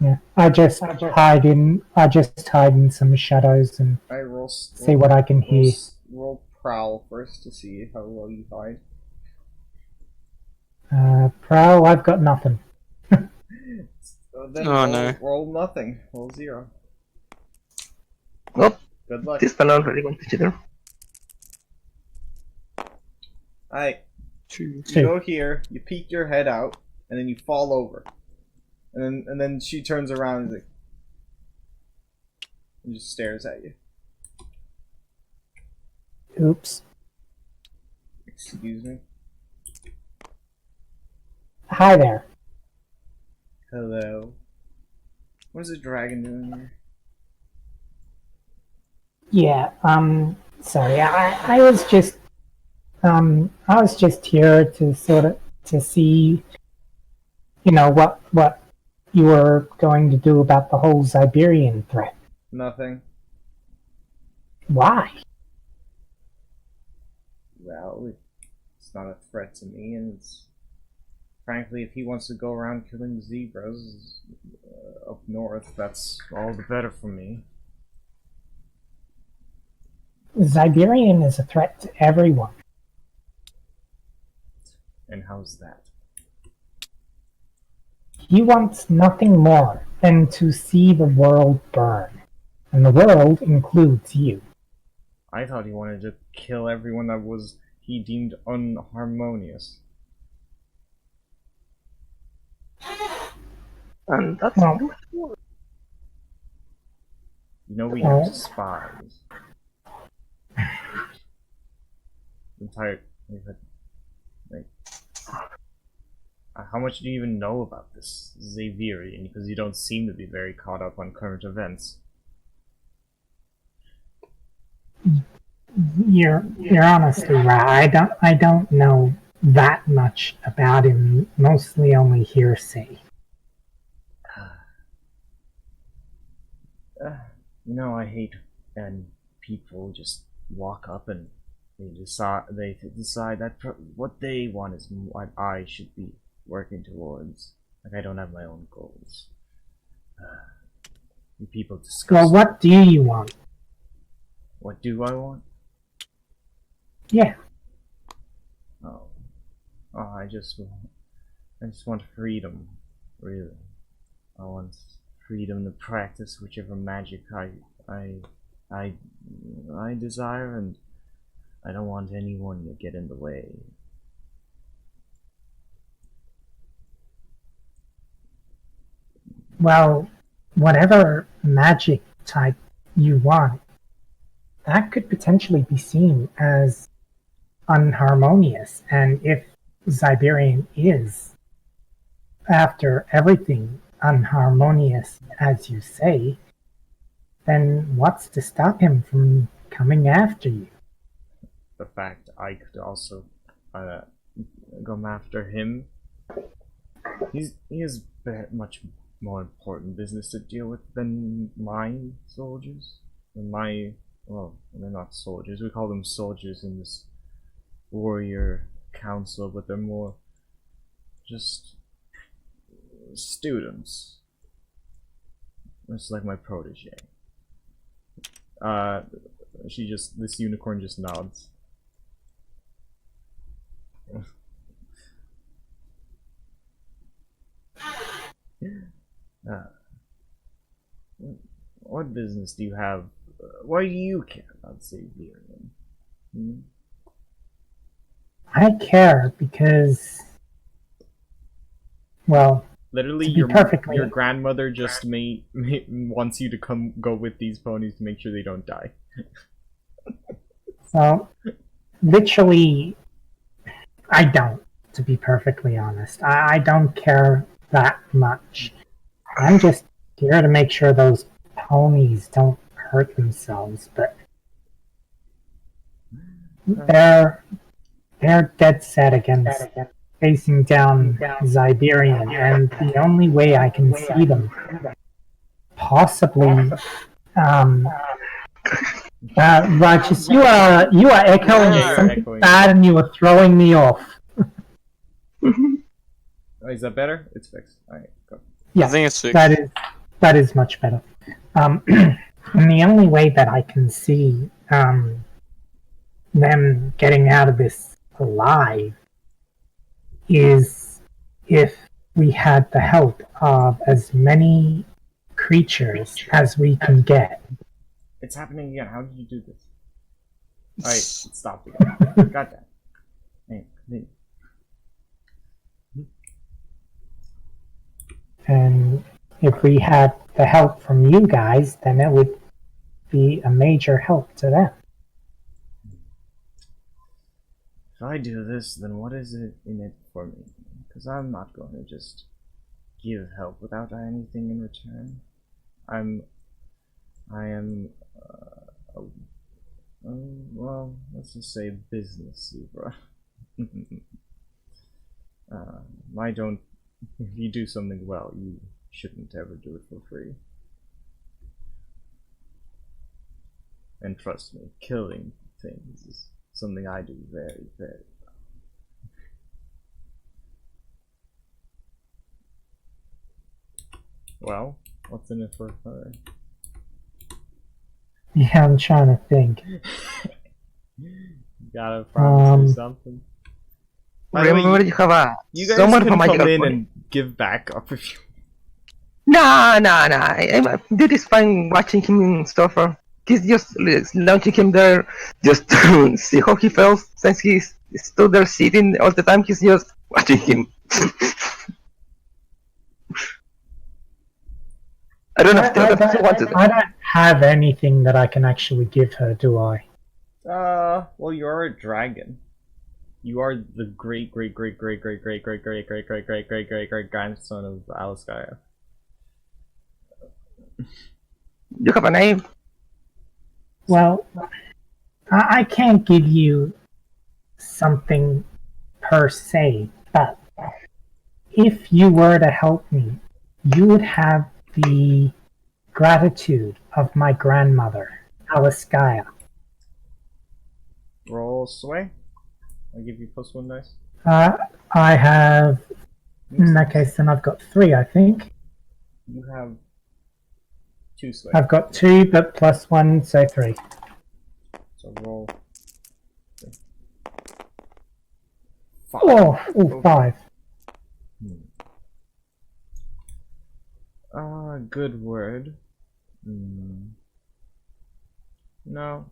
Yeah, I just hide in some shadows and I roll. see what I can hear. Roll prowl first to see how well you hide. Prowl, I've got nothing. Then no. roll nothing. Roll 0. Nope. Good luck. This fellow already went to cheater. Alright, Two. you go here, you peek your head out, and then you fall over. And then she turns around and just stares at you. Oops. Excuse me. Hi there. Hello. What is a dragon doing here? Yeah, sorry, I was just here to sort of to see, what you were going to do about the whole Xeverian threat. Nothing. Why? Well, it's not a threat to me, and it's... Frankly, if he wants to go around killing zebras up north, that's all the better for me. Xeverian is a threat to everyone. And how's that? He wants nothing more than to see the world burn. And the world includes you. I thought he wanted to kill everyone that was he deemed unharmonious. And that's Well, You know we have spies. Entire like, how much do you even know about this Xeverian? Because you don't seem to be very caught up on current events. You're honestly right. I don't know that much about him. Mostly only hearsay. You know, I hate when people just walk up and they decide that what they want is what I should be working towards. Like I don't have my own goals. You people discuss. Well, what do you want? What do I want? Yeah. Oh, I just want freedom, really. I want freedom to practice whichever magic I desire, and I don't want anyone to get in the way. Well, whatever magic type you want, that could potentially be seen as unharmonious. And if Xeverian is, after everything, unharmonious, as you say, then what's to stop him from coming after you? The fact I could also come after him. He has much more important business to deal with than my soldiers. Well, they're not soldiers. We call them soldiers in this warrior council, but they're more just students. It's like my protege. This unicorn just nods. Uh, what business do you have? Why do you care about Xeverian? Hmm? I care because, well, Literally, to be perfectly your grandmother just wants you to go with these ponies to make sure they don't die. well, literally, I don't. To be perfectly honest, I don't care that much. I'm just here to make sure those ponies don't hurt themselves, but they're dead set against facing down Xeverian, and the only way I can see them possibly Righteous, you are echoing Yeah, you're something echoing. bad and you are throwing me off. Oh, is that better? It's fixed. Alright, go. Yeah, I think it's fixed. that is much better. And the only way that I can see them getting out of this alive is if we had the help of as many creatures as we can get. It's happening again. How did you do this? Alright, it stopped again. Got that. Hey, continue. And if we had the help from you guys, then it would be a major help to them. If I do this, then what is it in it for me? Because I'm not going to just give help without anything in return. I am, well, let's just say business zebra. I don't, if you do something well, you shouldn't ever do it for free. And trust me, killing things is something I do very, very well. Well, what's in it for her? Yeah, I'm trying to think. You gotta promise me something. By the way, Remember, you have you guys someone can from come Magical in Pony. and give back up if you. Nah. Dude is fine watching him suffer. He's just launching him there just to see how he feels. Since he's stood there sitting all the time, he's just watching him. I don't know if the other person wanted I don't have anything that I can actually give her, do I? Well, you are a dragon. You are the great grandson of Alaskaya. You have a name? Well, I can't give you something per se, but if you were to help me, you would have the gratitude of my grandmother, Alaskaya. Roll sway. I'll give you +1 dice. I have, in that case, then I've got 3, I think. You have 2 sway. I've got 2, but +1, so 3. So roll. 5. Oh, 5. Good word. No.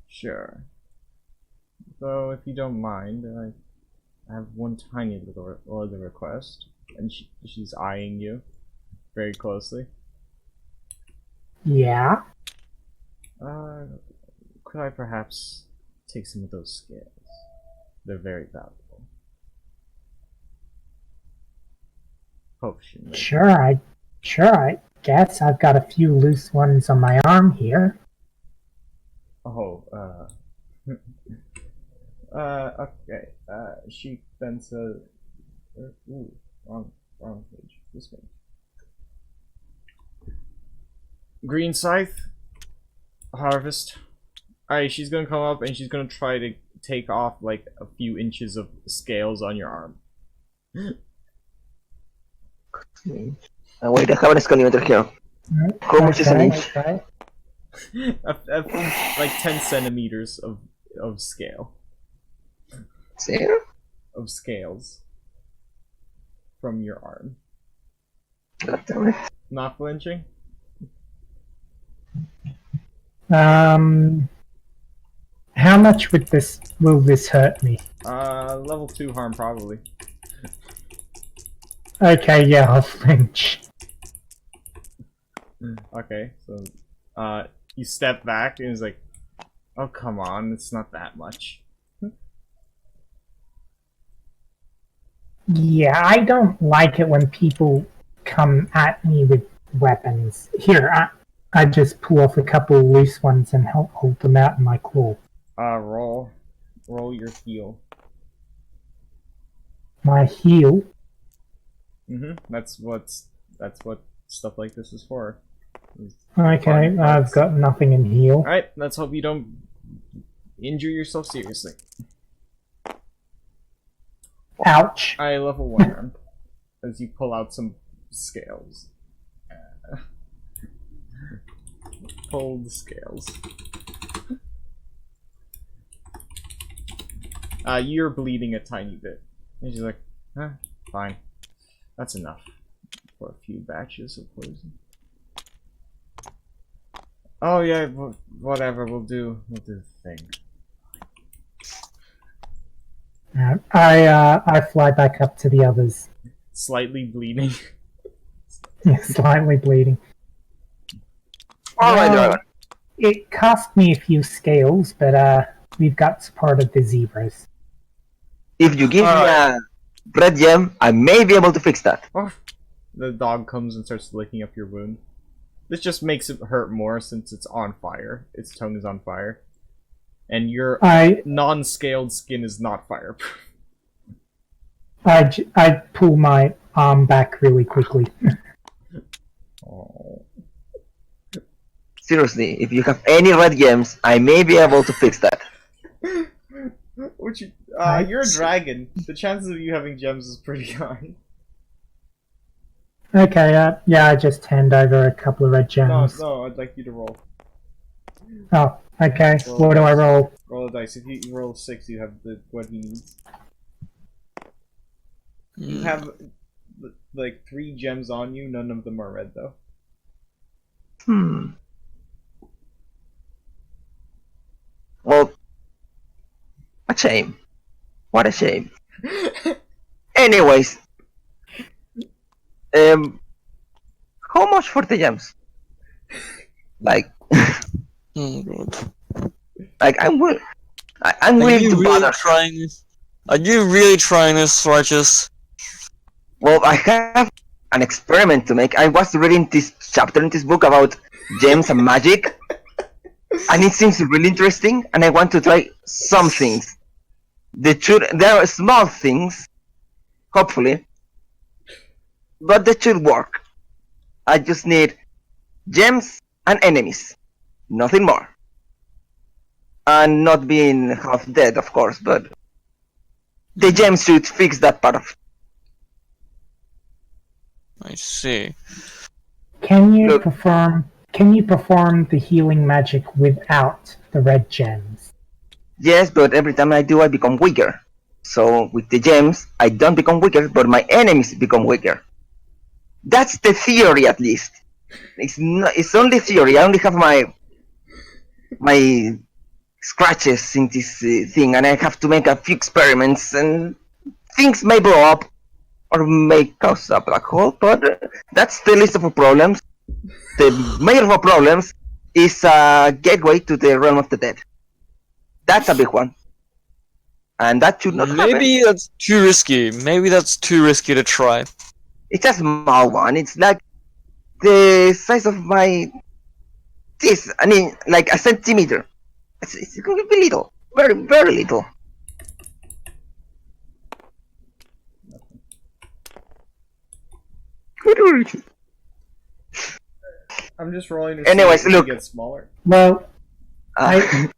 Sure. So, if you don't mind, I have one tiny little other request, and she's eyeing you very closely. Yeah? Could I perhaps take some of those scales? They're very valuable. Potion. Maybe. Sure, I guess I've got a few loose ones on my arm here. Oh, okay. She then says, ooh, wrong page. This page. Green scythe, harvest. Alright, she's gonna come up and she's gonna try to take off like a few inches of scales on your arm. Wait, I have an scalmeter here. How much is an inch? Okay. Like 10 centimeters of scale. There? Of scales from your arm. God damn it. Not flinching? How much will this hurt me? Level 2 harm probably. Okay, yeah, I'll flinch. Okay, so you step back and he's like, oh come on, it's not that much. Yeah, I don't like it when people come at me with weapons. Here, I just pull off a couple loose ones and hold them out in my claw. Roll your heal. My heal? That's what stuff like this is for. Okay, I've got nothing in heal. Alright, let's hope you don't injure yourself seriously. Ouch. I level 1 arm as you pull out some scales. Pull the scales. You're bleeding a tiny bit. And she's like, huh, fine. That's enough for a few batches of poison. Oh yeah, whatever, we'll do the thing. I fly back up to the others. Slightly bleeding. Yeah, slightly bleeding. Alright, Well, Dragon. it cost me a few scales, but we've got support of the zebras. If you give me a red gem, I may be able to fix that. Oh, the dog comes and starts licking up your wound. This just makes it hurt more since it's on fire. Its tongue is on fire. And your non-scaled skin is not fireproof. I pull my arm back really quickly. Oh. Seriously, if you have any red gems, I may be able to fix that. You're a dragon. The chances of you having gems is pretty high. Okay, yeah, I just hand over a couple of red gems. No, I'd like you to roll. Oh, okay. Roll What do I roll? Roll a dice. If you roll 6, you have what he needs. You have like 3 gems on you. None of them are red though. Well, a shame. What a shame. Anyways, how much for the gems? Like, Oh god. like I'm willing Are to you really bother. trying this? Are you really trying this, Righteous? Well, I have an experiment to make. I was reading this chapter in this book about gems and magic, and it seems really interesting, and I want to try some things. There are small things, hopefully, but they should work. I just need gems and enemies, nothing more. And not being half dead, of course, but the gems should fix that part of it. I see. Can you Look. perform the healing magic without the red gems? Yes, but every time I do, I become weaker. So with the gems, I don't become weaker, but my enemies become weaker. That's the theory, at least. It's only theory. I only have my scratches in this thing, and I have to make a few experiments, and things may blow up or may cause a black hole. But that's the least of our problems. The major of our problems is a gateway to the realm of the dead. That's a big one. And that should not happen. Maybe that's too risky. Maybe that's too risky to try. It's a small one. It's like the size of my... I mean, like a centimeter. It's going to be little. Very, very little. I'm just rolling to Anyways, see if look. it gets smaller. Well, alright,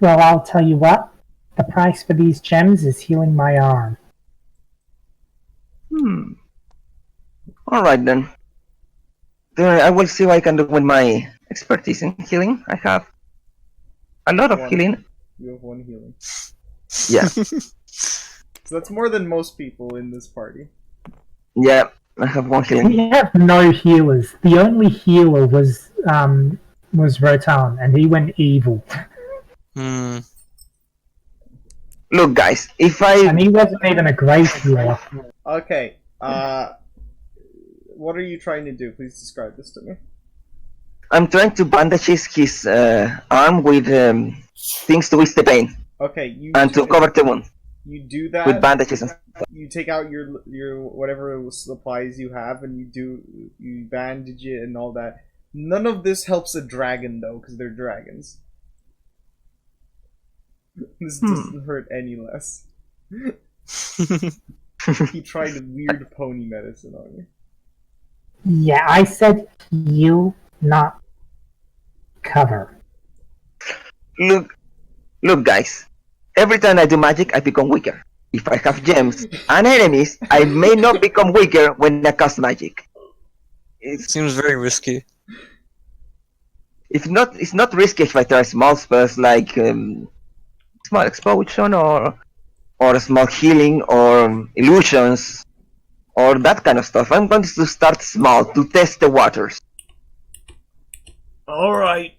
well, I'll tell you what. The price for these gems is healing my arm. Alright then. Then I will see what I can do with my expertise in healing. I have a lot of One. healing. You have 1 healing. Yeah. So that's more than most people in this party. Yeah, I have one healing. We have no healers. The only healer was Rotan, and he went evil. Hmm. Look, guys, if And I he wasn't even a great healer. Okay. What are you trying to do? Please describe this to me. I'm trying to bandage his arm with things to ease the pain Okay, you and to cover the wound you do with that. bandages and You take out your whatever supplies you have, and you bandage it and all that. None of this helps a dragon though, because they're dragons. This doesn't hurt any less. He tried weird pony medicine on me. Yeah, I said heal, not cover. Look, guys. Every time I do magic, I become weaker. If I have gems and enemies, I may not become weaker when I cast magic. Seems very risky. It's not risky if I try small spells like small explosion or small healing or illusions or that kind of stuff. I'm going to start small to test the waters. Alright.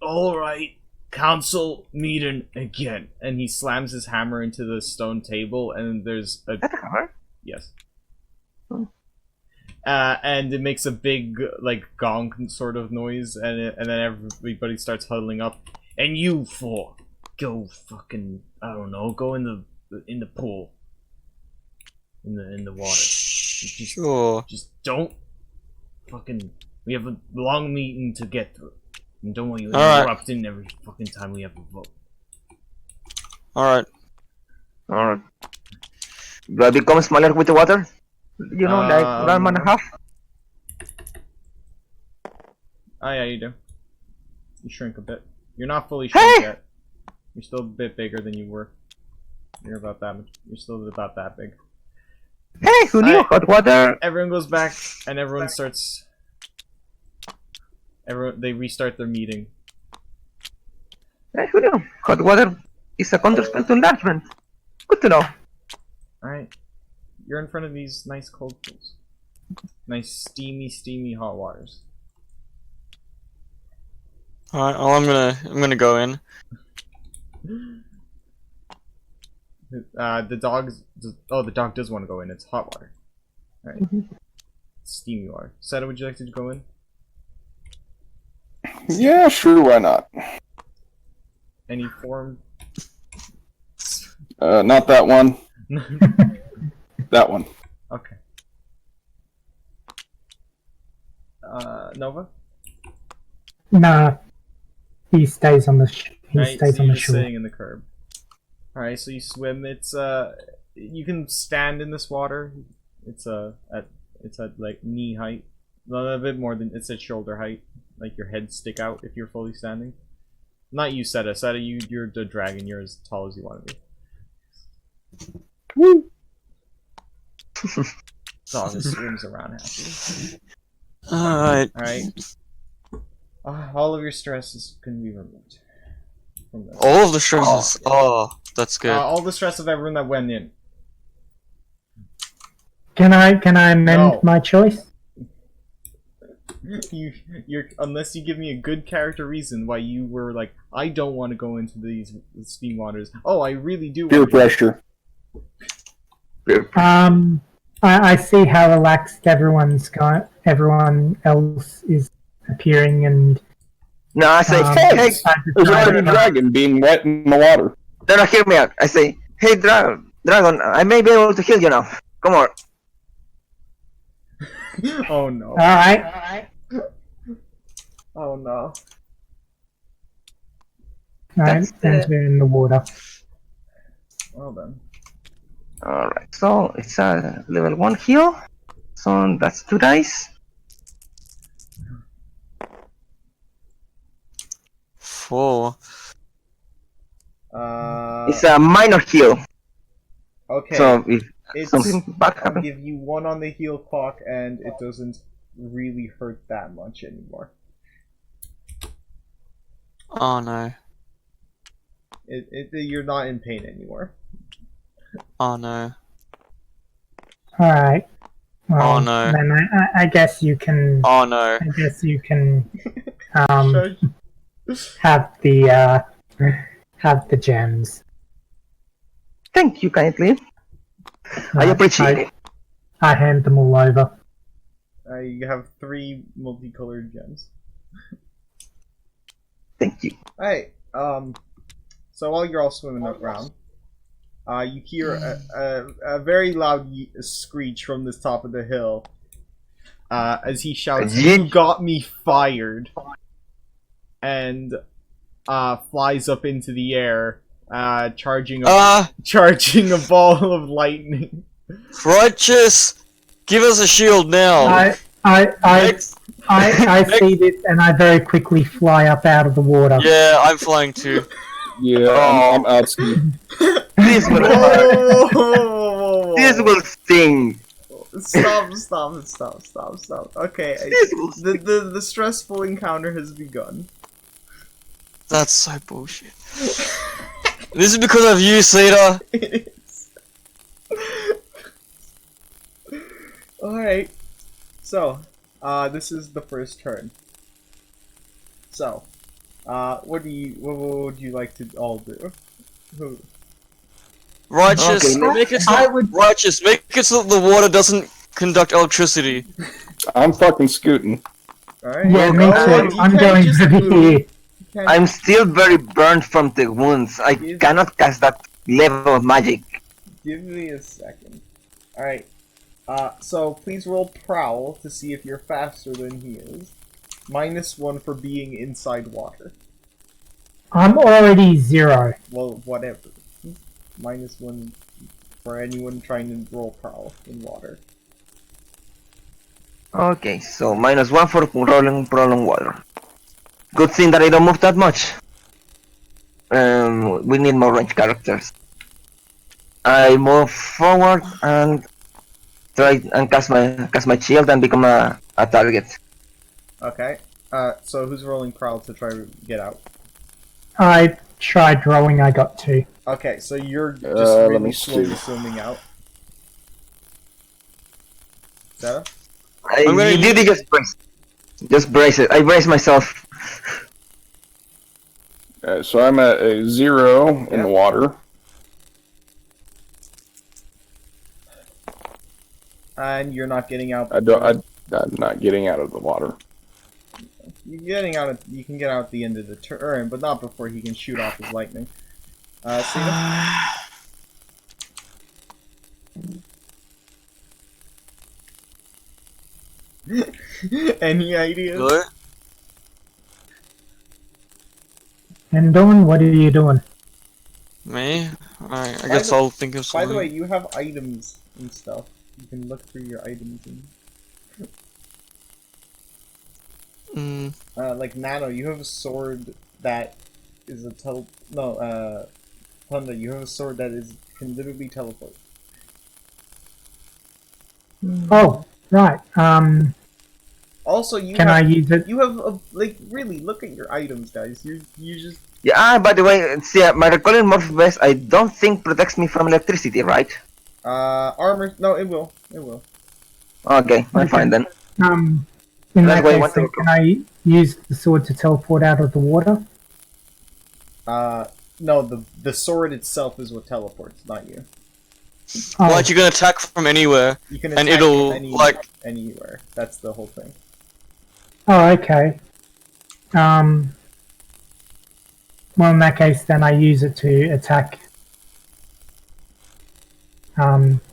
Council meeting again. And he slams his hammer into the stone table, and there's a... That hammer? Yes. Hmm. And it makes a big, like, gong sort of noise, and then everybody starts huddling up. And you four, go fucking, I don't know, go in the pool. In the water. Sure. Just don't fucking... We have a long meeting to get through. And don't want you interrupting every fucking time we have a vote. Alright. Alright. Do I become smaller with the water? You know, like 1.5? Oh yeah, you do. You shrink a bit. You're not fully shrunk yet. You're still a bit bigger than you were. You're about that much. You're still about that big. Hey, who knew? Hot water. Everyone goes back, and everyone starts... They restart their meeting. Hey, who knew? Hot water is a counterspell to enlargement. Good to know. Alright. You're in front of these nice cold pools. Nice steamy hot waters. Alright, well I'm gonna go in. The dog does want to go in. It's hot water. Alright. Steamy water. Seta, would you like to go in? Yeah, sure, why not? Any form? Not that one. That one. Okay. Nova? Nah, he stays on the Right, stays so on you're the just shore. sitting in the curb. Alright, so you swim. It's you can stand in this water. It's at like knee height. A bit more than it's at shoulder height. Like your head stick out if you're fully standing. Not you, Seta. Seta, you're the dragon. You're as tall as you want to be. Woo! Dog just swims around happy. Alright. Alright. All of your stresses can be removed. From this. All of the stresses. Oh, that's good. All the stress of everyone that went in. Can I amend No. my choice? You're unless you give me a good character reason why you were like, I don't want to go into these steam waters. Oh, I really do. Peer Want to. pressure. I see how relaxed everyone else is appearing, and No, I say, Um, hey, There's already a dragon being wet in the water. no, hear me out. I say, hey, dragon, I may be able to heal you now. Come on. Oh no. Alright. Oh no. Alright, enter in the water. Well then. Alright, so it's a level 1 heal. So that's 2 dice. 4. It's a minor heal. Okay. So if It's, something bad I'll happens. give you 1 on the heal clock, and it doesn't really hurt that much anymore. Oh no. You're not in pain anymore. Oh no. Alright. Well, Oh, no. then I guess you can. Oh no. I guess you can Shush. have the gems. Thank you kindly. I appreciate it. I hand them all over. You have 3 multicolored gems. Thank you. Alright, so while you're all swimming around, you hear a very loud screech from the top of the hill as he shouts, "You got me fired!" and flies up into the air, charging a ball of lightning. Righteous! Give us a shield now! I see this and I very quickly fly up out of the water. Yeah, I'm flying too. Yeah, I'm outskied. This will hurt. This will sting. Stop. Okay, This will sting. the stressful encounter has begun. That's so bullshit. This is because of you, Cedar. It is. Alright. So, this is the first turn. So, what would you like to all do? Who? Righteous, Okay, make it so, righteous, make it so that the water doesn't conduct electricity. I'm fucking scooting. Alright. Yeah, me too. I'm going over here. I'm still very burned from the wounds. I cannot cast that level of magic. Give me a second. Alright. So please roll Prowl to see if you're faster than he is. -1 for being inside water. I'm already 0. Well, whatever. -1 for anyone trying to roll Prowl in water. Okay, so -1 for rolling water. Good thing that I don't move that much. We need more range characters. I move forward and try and cast my shield and become a target. Okay. So who's rolling Prowl to try to get out? I tried rowing, I got 2. Okay, so you're just let really me slowly see. swimming out. Sarah? I'm gonna You did just brace it. I brace myself. So I'm at a 0 in the water. And you're not getting out. I'm not getting out of the water. You're getting out. You can get out at the end of the turn, but not before he can shoot off his lightning. Cedar? Any ideas? Good. And Dawn, what are you doing? Me? Alright, I guess I'll think of By something. the way, you have items and stuff. You can look through your items and like Nano, you have a sword that is a Thunder, you have a sword that can literally teleport. Oh, right. Also, you Can I use it? You have really look at your items, guys. You just Yeah. By the way, see, my recalling morph vest I don't think protects me from electricity, right? armor. No, it will. It will. Okay, I'm fine then. In That's that why I case, want to then, can I use the sword to teleport out of the water? No, the sword itself is what teleports, not you. Oh, Like, you can attack from anywhere. You can And attack it'll, anywhere. That's the whole thing. oh, okay. Well, in that case, then I use it to attack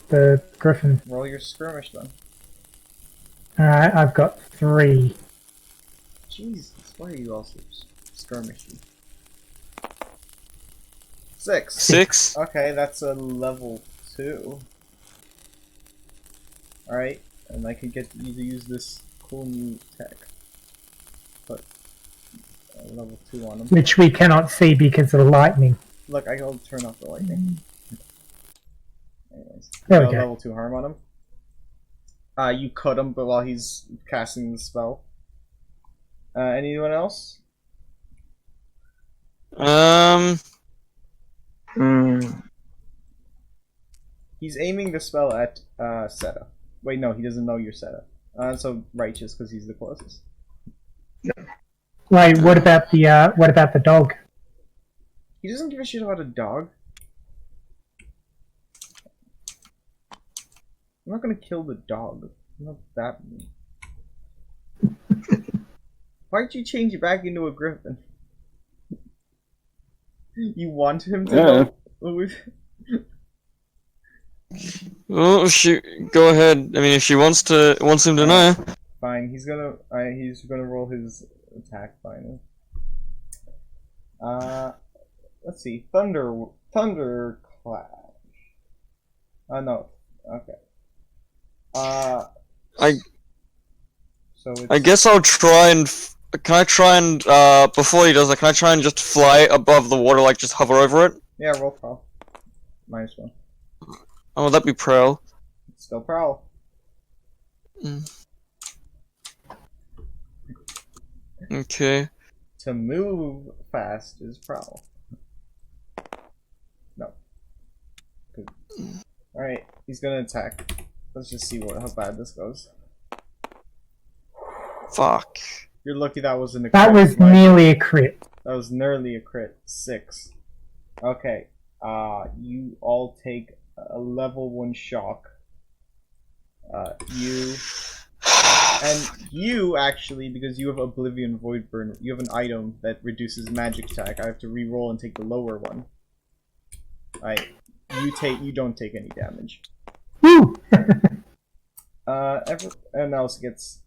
the griffin. Roll your skirmish then. Alright, I've got 3. Jesus, why are you also skirmishing? 6. 6? Okay, that's a level 2. Alright, and I can get you to use this cool new tech. Put level 2 on him. Which we cannot see because of the lightning. Look, I'll turn off the lightning. Anyways, There we go. level 2 harm on him. You cut him, but while he's casting the spell. Anyone else? Hmm. He's aiming the spell at Seta. Wait, no, he doesn't know your setup. So righteous because he's the closest. Wait, what about the dog? He doesn't give a shit about a dog. I'm not gonna kill the dog. I'm not that mean. Why'd you change it back into a griffin? You want him to know? Oh, go ahead. I mean, if she wants him to know. Fine, he's gonna roll his attack finally. Let's see, thunder clash. No, okay. So it's... I guess I'll try and. Can I try and before he does that, can I try and just fly above the water, like just hover over it? Yeah, roll prowl. -1. Oh, that'd be prowl. Still prowl. Okay. To move fast is prowl. No. Good. Alright, he's gonna attack. Let's just see how bad this goes. Fuck. You're lucky that wasn't a crit. That was nearly a crit. That was nearly a crit. 6. Okay. You all take a level 1 shock. You actually, because you have Oblivion Void Burn, you have an item that reduces magic attack. I have to re-roll and take the lower one. Alright. You don't take any damage. Woo! Everyone else gets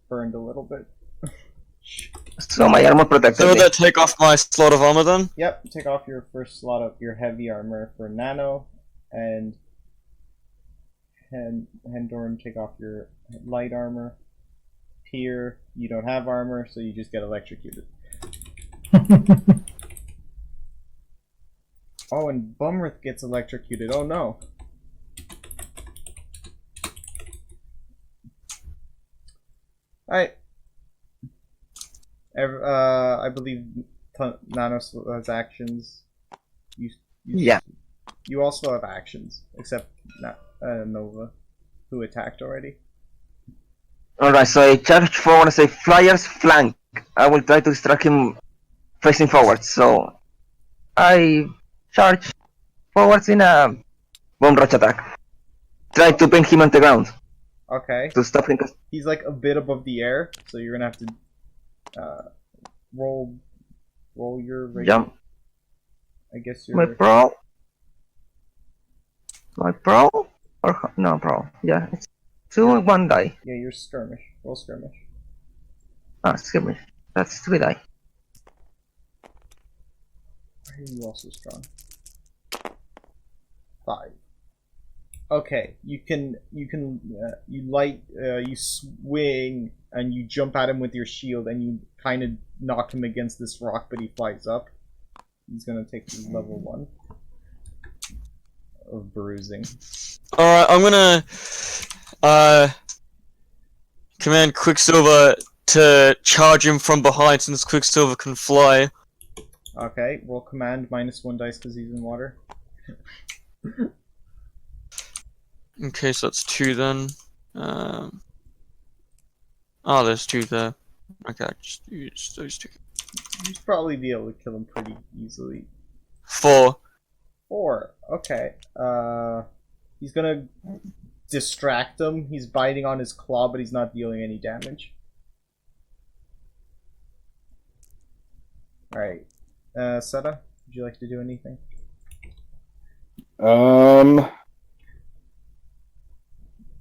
burned a little bit. So my armor protected So would me. that take off my slot of armor then? Yep, take off your first slot of your heavy armor for Nano, and Hendorn, take off your light armor. Pier, you don't have armor, so you just get electrocuted. Oh, and Bumrith gets electrocuted. Oh no. Alright. I believe Nanos has actions. Yeah. You also have actions, except Nova, who attacked already. Alright, so I charge forward, say flyer's flank. I will try to distract him facing forward, so I charge forwards in a bomb rush attack. Try to pin him on the ground. Okay. To stop him. He's like a bit above the air, so you're gonna have to roll your rate. Jump. I guess you're... My pro? Or no pro? Yeah, it's 2 and 1 die. Yeah, you're skirmish. Roll skirmish. Skirmish. That's 3 die. Why are you also strong? 5. Okay, you swing and you jump at him with your shield and you kind of knock him against this rock, but he flies up. He's gonna take his level 1 of bruising. Alright, I'm gonna command Quicksilver to charge him from behind since Quicksilver can fly. Okay, roll command -1 dice because he's in water. Okay, so that's 2 then. Oh, there's 2 there. Okay, just use those 2. You'd probably be able to kill him pretty easily. 4. 4. Okay. He's gonna distract him. He's biting on his claw, but he's not dealing any damage. Alright. Seta, would you like to do anything?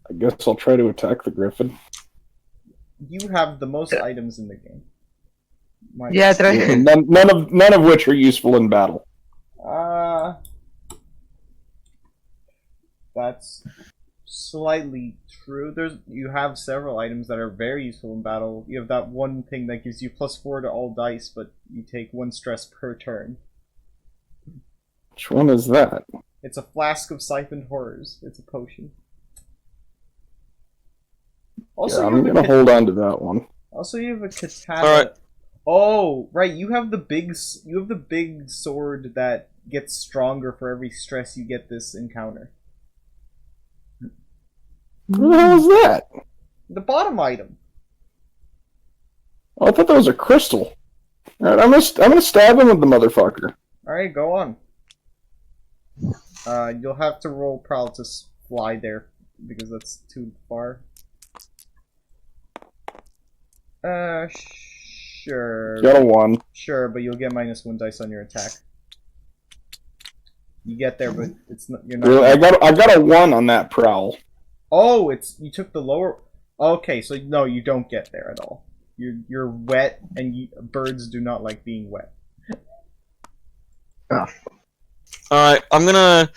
I guess I'll try to attack the griffin. You have the most items in the game. Yeah, try. None of which are useful in battle. That's slightly true. You have several items that are very useful in battle. You have that one thing that gives you +4 to all dice, but you take 1 stress per turn. Which one is that? It's a flask of siphoned horrors. It's a potion. Also, Yeah, I'm gonna hold on to that one. Also, you have a katana. Alright. Oh, right. You have the big sword that gets stronger for every stress you get this encounter. What the hell is that? The bottom item. Oh, I thought that was a crystal. Alright, I'm gonna stab him with the motherfucker. Alright, go on. You'll have to roll prowl to fly there, because that's too far. Sure. Got a 1. Sure, but you'll get -1 dice on your attack. You get there, but it's not. You're not. Really? I got a 1 on that prowl. Oh, you took the lower. Okay, so no, you don't get there at all. You're wet, and birds do not like being wet. Oh, Alright, I'm gonna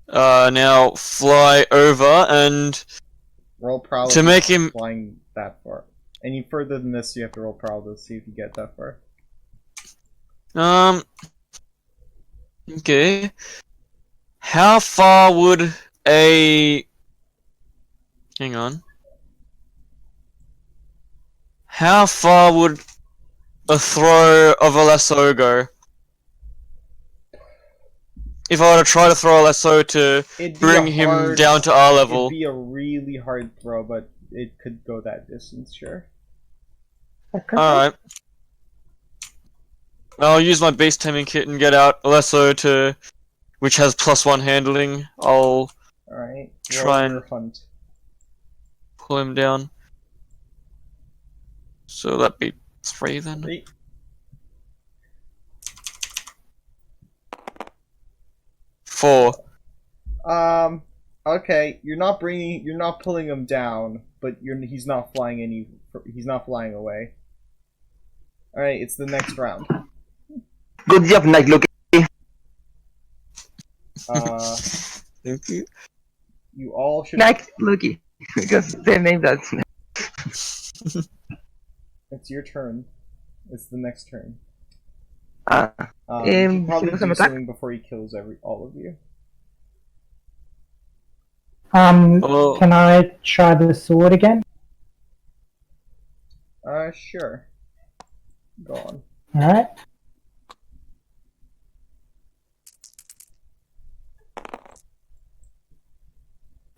now fly over and Roll prowl to if make you're him. flying that far. Any further than this, you have to roll prowl to see if you get that far. Okay. How far would a... Hang on. How far would a throw of a lasso go? If I were to try to throw a lasso to It'd be bring a him hard- down to our level. It'd be a really hard throw, but it could go that distance, sure. Alright. I'll use my beast taming kit and get out a lasso to... which has +1 handling. I'll Alright. Try Roll your and- hunt. pull him down. So that'd be 3 then. 3. Four. Okay, you're not pulling him down, but he's not flying away. Alright, it's the next round. good job, Night Lucky. Thank you. You all should. Night Lucky. Because they named that. It's your turn. It's the next turn. Ah, You should probably he doesn't do attack? something before he kills all of you. Oh. Can I try the sword again? Sure. Go on. Alright.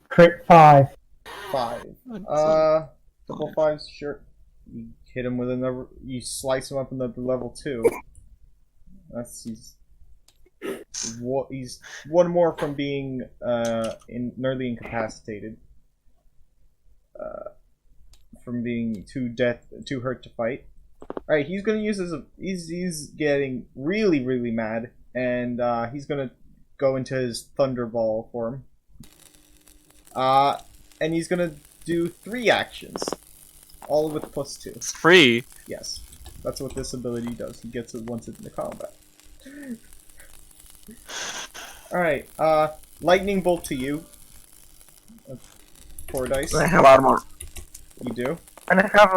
Crit 5. 5. Double 5s, sure. You hit him with another. You slice him up another level 2. He's one more from being nearly incapacitated. From being too hurt to fight. Alright, he's gonna use he's getting really mad, and he's gonna go into his Thunderball form. And he's gonna do 3 actions. All with +2. 3. Yes. That's what this ability does. He gets it once it's in the combat. Alright, lightning bolt to you. 4 dice. I have armor. You do. And I have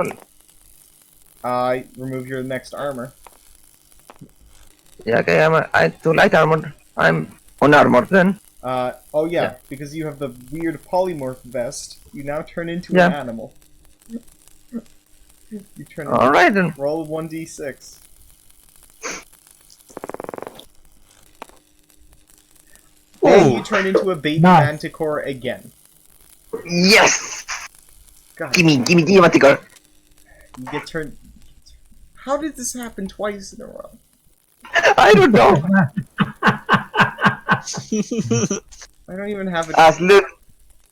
Remove your next armor. yeah, okay, I do light armor. I'm on armor then. Oh yeah, because you have the weird polymorph vest, you now turn into Yeah. an animal. You turn into, Alright then. roll 1d6. And you turn into a baby Nice. manticore again. Yes! God, Gimme, Maticore. you get turned. How did this happen twice in a row? I don't know. I don't even have a.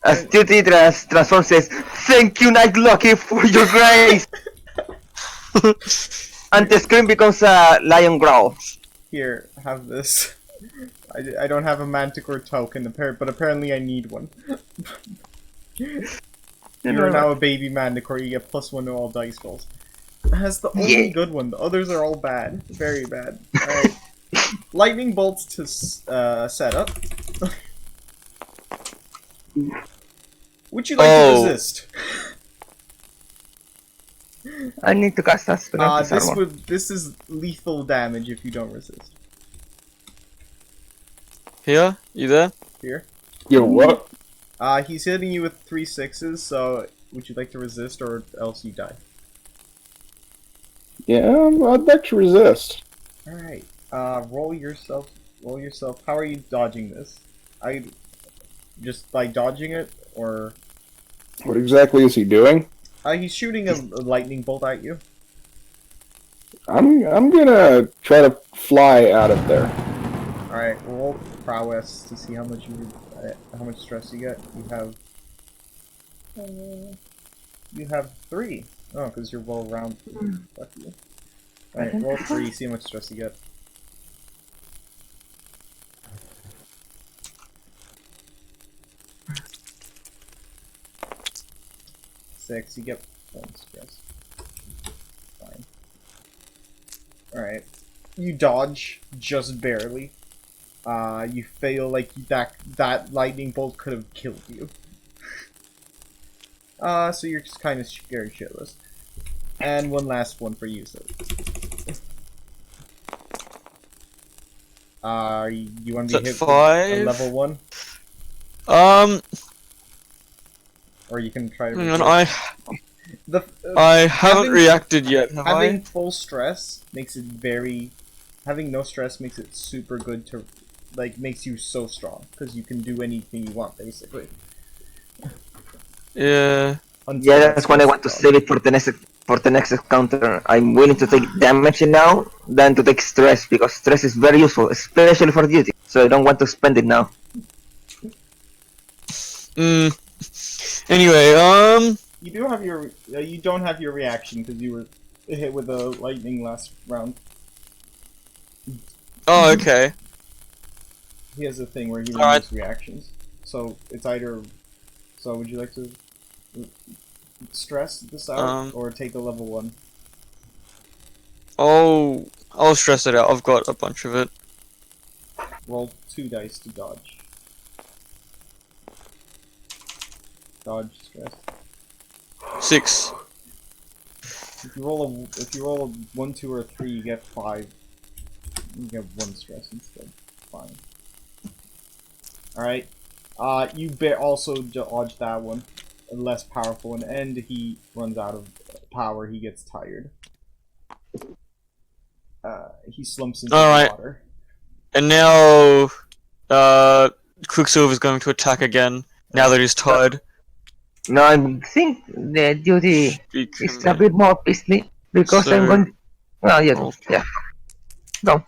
As Duty transforms says, thank you, Night Lucky, for your grace! And the scream becomes a lion growl. Here, have this. I don't have a manticore token, but apparently I need one. You are now a baby manticore, you get +1 to all dice rolls. That's the only Yeah. good one, the others are all bad. Very bad. Alright. Lightning bolts to set up. Would you like to resist? I need to cast a spell on this armor. This is lethal damage if you don't resist. Here? You there? Here. Yo, what? He's hitting you with 3 6s, so would you like to resist or else you die? Yeah, I'd like to resist. Alright. Roll yourself. How are you dodging this? Just by dodging it, or What exactly is he doing? He's shooting a lightning bolt at you. I'm gonna try to fly out of there. Alright, roll prowess to see how much stress you get. You have 3. Oh, because you're well rounded. Fuck you. Alright, roll 3, see how much stress you get. Six, you get 1 stress. Fine. Alright. You dodge, just barely. You fail like that lightning bolt could have killed you. So you're just kind of scared shitless. And one last one for you, so. You want to be hit with a level 1? Or you can try to. Hang on, I haven't reacted yet. Having full stress makes it very. Having no stress makes it super good to, like, makes you so strong because you can do anything you want basically. Yeah. Yeah, that's when I want to save it for the next encounter. I'm willing to take damage now than to take stress because stress is very useful, especially for duty. So I don't want to spend it now. Anyway, You do have your. You don't have your reaction because you were hit with the lightning last round. Oh, okay. He has a thing where he Alright. removes reactions. So it's either. So would you like to stress this out or take a level 1? I'll stress it out. I've got a bunch of it. Roll 2 dice to dodge. Dodge stress. 6. If you roll a 1, 2, or 3, you get 5. You get 1 stress instead. Fine. Alright. You also dodge that one. A less powerful one, and he runs out of power. He gets tired. He slumps into the water. And now, Quicksilver's going to attack again. Now that he's tired. No, I think the duty is a bit more beastly because I'm going. Well, yeah, yeah. Go.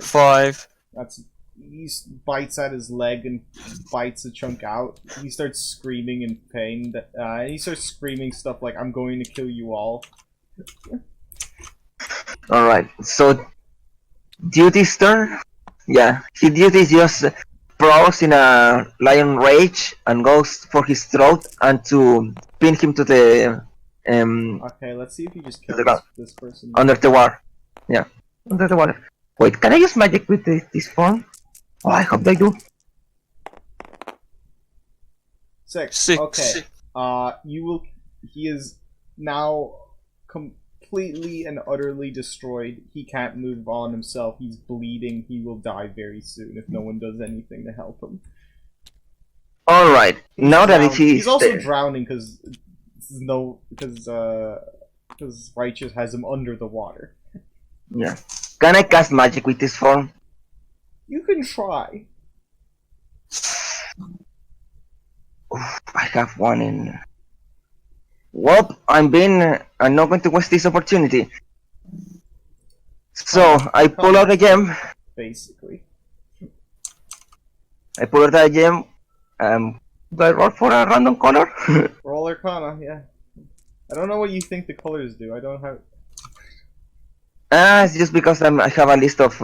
5. He bites at his leg and bites a chunk out. He starts screaming in pain. He starts screaming stuff like, "I'm going to kill you all." Alright, so Duty's turn. Yeah, Duty just prowls in a lion rage and goes for his throat and to pin him to the Okay, let's see if you just kill this person. under the water. Yeah, under the water. Wait, can I use magic with this form? Oh, I hope they do. 6. Okay. He is now completely and utterly destroyed. He can't move on himself. He's bleeding. He will die very soon if no one does anything to help him. Alright, now that he's also drowning because Righteous has him under the water. Yeah. Can I cast magic with this form? You can try. I have one in. Well, I'm not going to waste this opportunity. So I pull out a gem. Basically. I pull out a gem. Do I roll for a random color? Roll Arcana, yeah. I don't know what you think the colors do. I don't have. It's just because I have a list of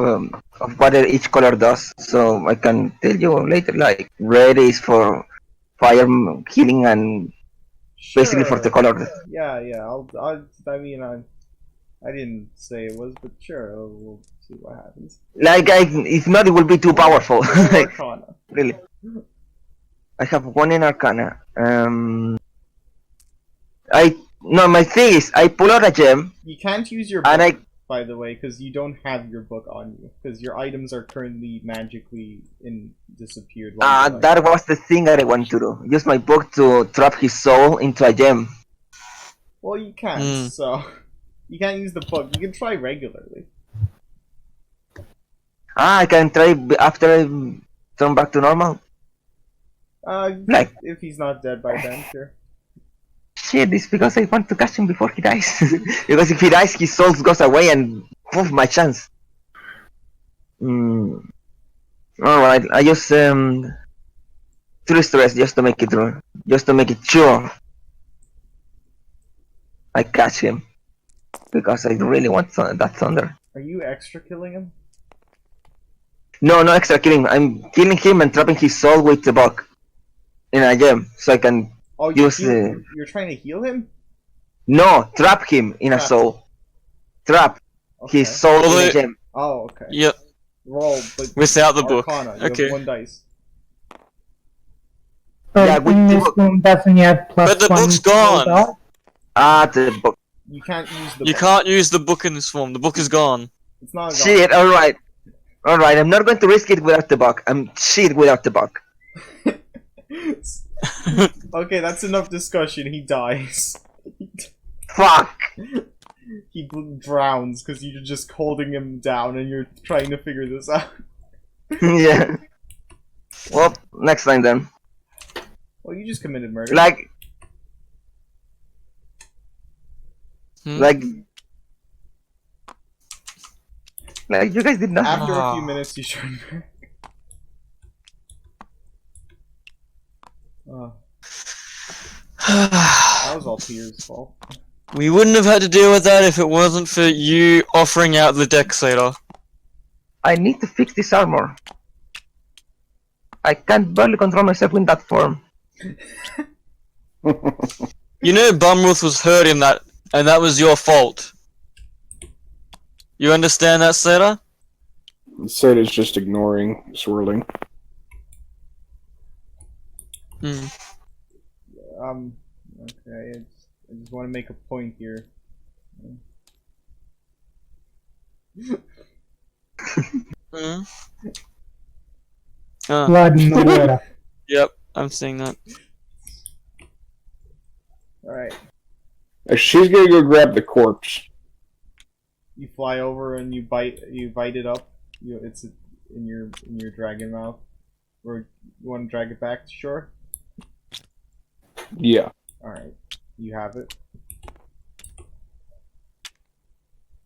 what each color does, so I can tell you later. Like red is for fire healing and basically for the color. Yeah. I mean, I didn't say it was, but sure, we'll see what happens. Like, if not, it will be too powerful. Arcana. Really. I have one in Arcana. My thing is, I pull out a gem. You can't use your book, by the way, because you don't have your book on you. Because your items are currently magically disappeared. That was the thing that I wanted to do. Use my book to trap his soul into a gem. Well, you can't, so... You can't use the book. You can try regularly. I can try after I turn back to normal. Like, if he's not dead by then, sure. shit, it's because I want to catch him before he dies. Because if he dies, his soul goes away and poof, my chance. Alright, I just 3 stress just to make it sure I catch him. Because I really want that thunder. Are you extra killing him? No, no extra killing. I'm killing him and trapping his soul with the bug in a gem, so I can Oh, use. you're trying to heal him? No, trap him in a Trap. soul. Trap Okay. his soul in a gem. Oh, okay. Yep. Roll, but Without the book. Arcana. You Okay. have 1 dice. But Yeah, with in the this book. one, doesn't he have plus But the one book's to roll gone. die? Ah, the book. You can't use the You book. can't use the book in this form. The book is gone. It's not gone. Shit. Alright. Alright. I'm not going to risk it without the bug. I'm shit without the bug. Okay, that's enough discussion. He dies. Fuck. He drowns because you're just holding him down and you're trying to figure this out. Yeah. Well, next time then. Well, you just committed murder. Like, Hmm? like you guys did nothing. After a few minutes, you should. Oh, that was all Peter's fault. We wouldn't have had to deal with that if it wasn't for you offering out the Dexator. I need to fix this armor. I can't barely control myself in that form. You know Bumruth was hurt in that, and that was your fault. You understand that, Seta? Said it's just ignoring swirling. Hmm. Okay, I just want to make a point here. Hmm? Ah, Blood in the water. yep, I'm seeing that. Alright, She's gonna go grab the corpse. you fly over and you bite it up. It's in your dragon mouth. Or you want to drag it back to shore? Yeah. Alright, you have it.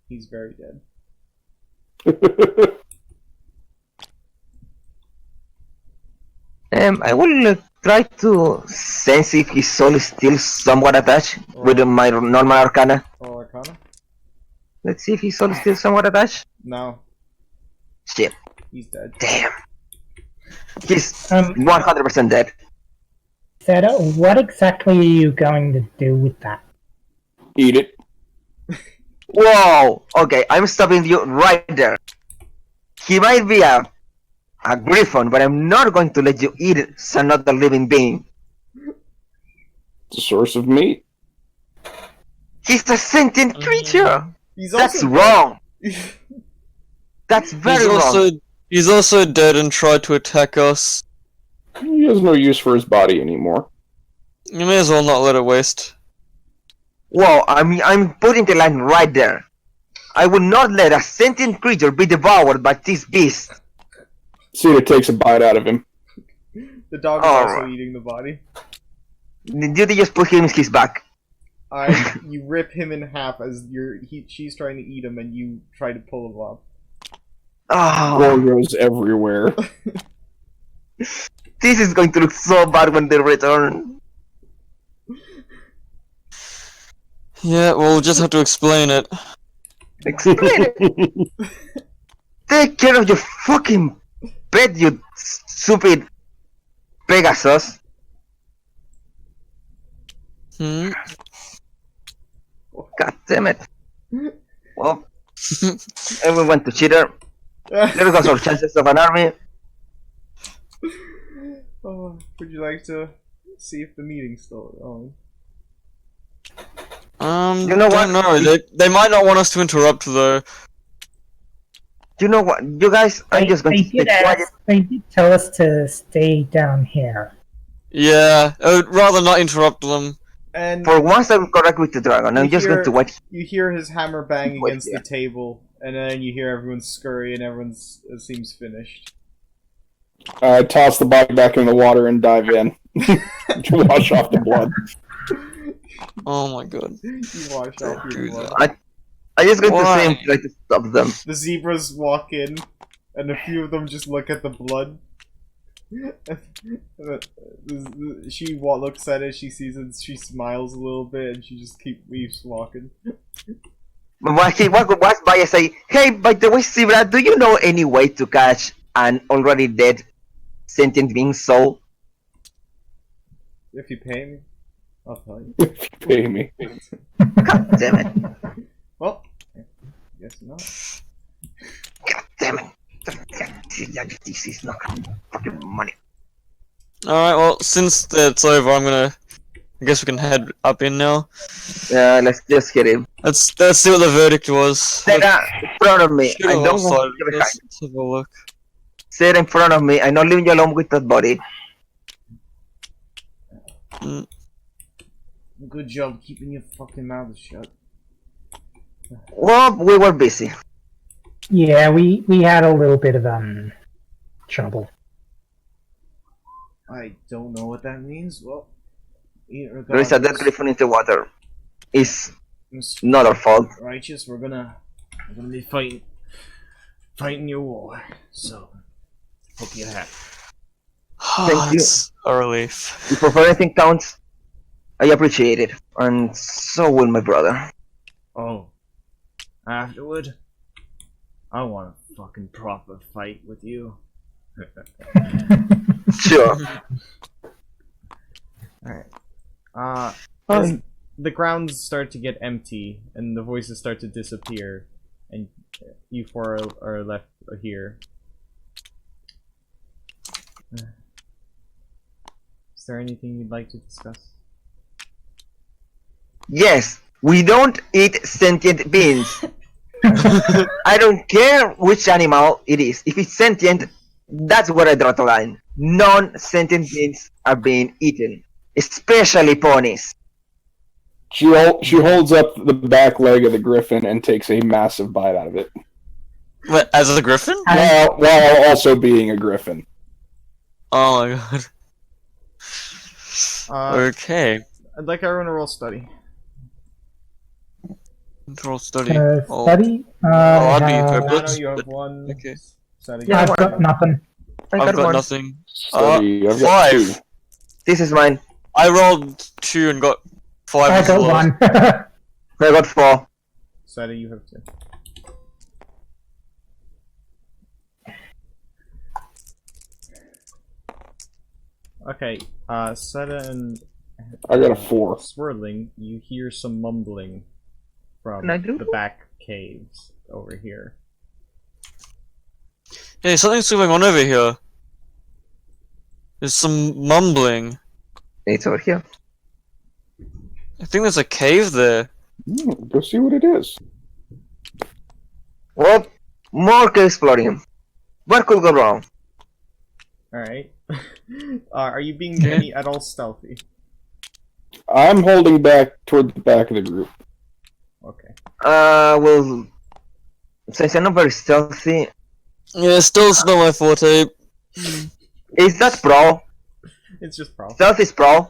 He's very dead. I will try to sense if his soul is still somewhat attached with my normal arcana. Roll Arcana? Let's see if his soul is still somewhat attached. No, Shit. he's dead. Damn. He's 'Seta, 100% dead. what exactly are you going to do with that? Eat it. Whoa! Okay, I'm stopping you right there. He might be a griffin, but I'm not going to let you eat another living being. It's a source of meat. He's a sentient creature. He's That's also wrong. That's very wrong. He's also dead and tried to attack us. He has no use for his body anymore. You may as well not let it waste. Whoa! I'm putting the line right there. I will not let a sentient creature be devoured by this beast. Cedar takes a bite out of him. The dog is also eating the body. The duty just put him in his back. You rip him in half as she's trying to eat him, and you try to pull him up. Oh, Gore goes everywhere. this is going to look so bad when they return. Yeah, we'll just have to explain it. Explain it. Take care of your fucking pet, you stupid Pegasus. Hmm? God damn it. Well, everyone to cheater. There goes our chances of an army. Oh, would you like to see if the meeting's still on? You know don't what? know. They might not want us to interrupt though. You know what? You guys, I'm just going to stay quiet. They did tell us to stay down here. Yeah, I would rather not interrupt them. And For once, I'm correct with the dragon. I'm You just hear- going to wait. you hear his hammer bang Wait, against yeah. the table, and then you hear everyone scurry, and everyone seems finished. I toss the body back in the water and dive in to wash off the blood. Oh my god. You wash off your do blood. I just got to Why? say try to stop them. The zebras walk in, and a few of them just look at the blood. She looks at it, she sees it, she smiles a little bit, and she just keeps walking. But when he walks by, I say, "Hey, by the way, Zebra, do you know any way to catch an already dead sentient being soul?" If you pay me, I'll tell you. If you pay me. God damn it! Well, guess not. God damn it! This is not fucking money. Alright, well, since that's over, I guess we can head up in now. Yeah, let's just hit him. Let's see what the verdict was. Sarah, in front of me. I don't want to behind. Let's have a look. Sarah in front of me. I'm not leaving you alone with that body. Mm. Good job keeping your fucking mouth shut. Well, we were busy. Yeah, we had a little bit of trouble. I don't know what that means. Well, There is a dead griffin in the water. It's Mr. not our fault. Righteous, we're gonna be fighting your war. So, hope you're happy. Thank you. It's a relief. If for anything counts, I appreciate it. And so will my brother. Oh, afterward, I want a fucking proper fight with you. Sure. Alright. As the grounds start to get empty and the voices start to disappear, and you four are left here. Is there anything you'd like to discuss? Yes, we don't eat sentient beings. I don't care which animal it is. If it's sentient, that's where I draw the line. Non-sentient beings are being eaten, especially ponies. She holds up the back leg of the griffin and takes a massive bite out of it, What, as a griffin? while also being a griffin. Oh my god. Okay. I'd like everyone to roll study. Control study. Oh. Study? I'd be Nano, purple. you have one. Okay. Study. Yeah, I've got nothing. I've got one. nothing. Study. I've got 5. 2. This is mine. I rolled 2 and got 5 I as got well. one. I got 4. Study, you have 2. Okay, Seta and I got a 4. Swirling, you hear some mumbling from Can I do the that? back caves over here. Hey, something's going on over here. There's some mumbling. It's over here. I think there's a cave there. Go see what it is. Well, more cave exploring. What could go wrong? Alright. Are you being any at all stealthy? I'm holding back toward the back of the group. Okay. Well, since I'm not very stealthy, Yeah, still it's not my forte. is that pro? It's just pro. Stealth is pro?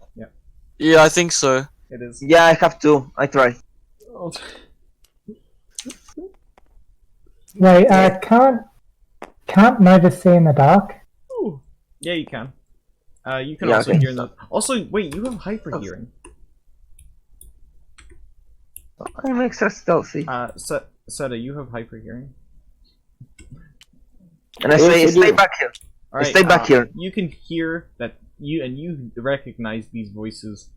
Yeah, I think so. It is. Yeah, I have to. I try. Oh. Wait, can't neither see in the dark? Ooh. Yeah, you can. You can Yeah, also okay. hear the. Also, wait, you have hyper hearing. I'm extra stealthy. Seta, you have hyper hearing. And I Yes, say, I stay do. back here. All right, Stay back here. You can hear that you recognize these voices,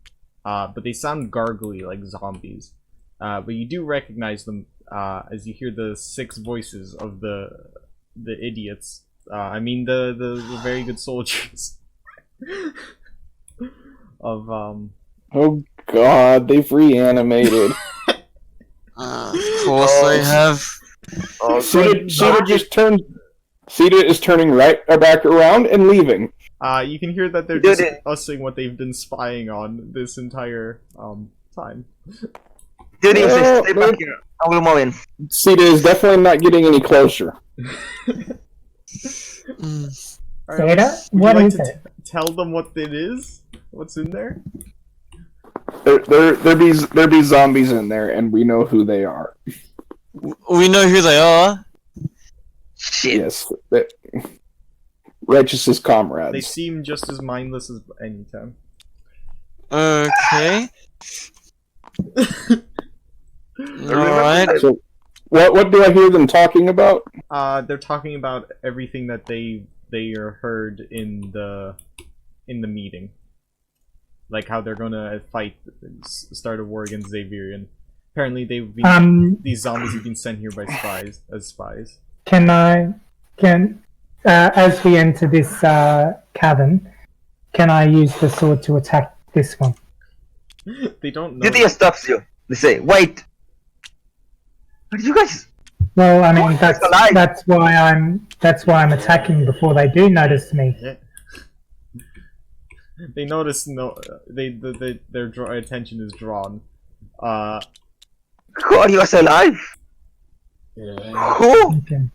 but they sound gargly like zombies. But you do recognize them as you hear the 6 voices of the idiots. I mean the very good soldiers of Oh god, they've reanimated. Of course they have. Oh, Sita just turned. Sita is turning right back around and leaving. you can hear that they're Dude, discussing what they've been spying on this entire time. Dude, you say, Well, stay back here. I will move in. Sita is definitely not getting any closer. Mm. Alright, Data? would What you like is to it? tell them what it is? What's in there? There be zombies in there, and we know who they are. We know who they are. Shit. Yes, Regis' comrades. They seem just as mindless as any time. Okay. Alright. So, what do I hear them talking about? They're talking about everything that they heard in the meeting, like how they're gonna start a war against Xeverian. Apparently, these zombies have been sent here by spies as spies. As we enter this cavern, can I use the sword to attack this one? They don't know. Lydia stops you. They say, "Wait, are you guys?" Well, I mean Oh, that's alive. why I'm attacking before they do notice me. Yeah. They notice their attention is drawn. Who are you guys alive? Who? Okay.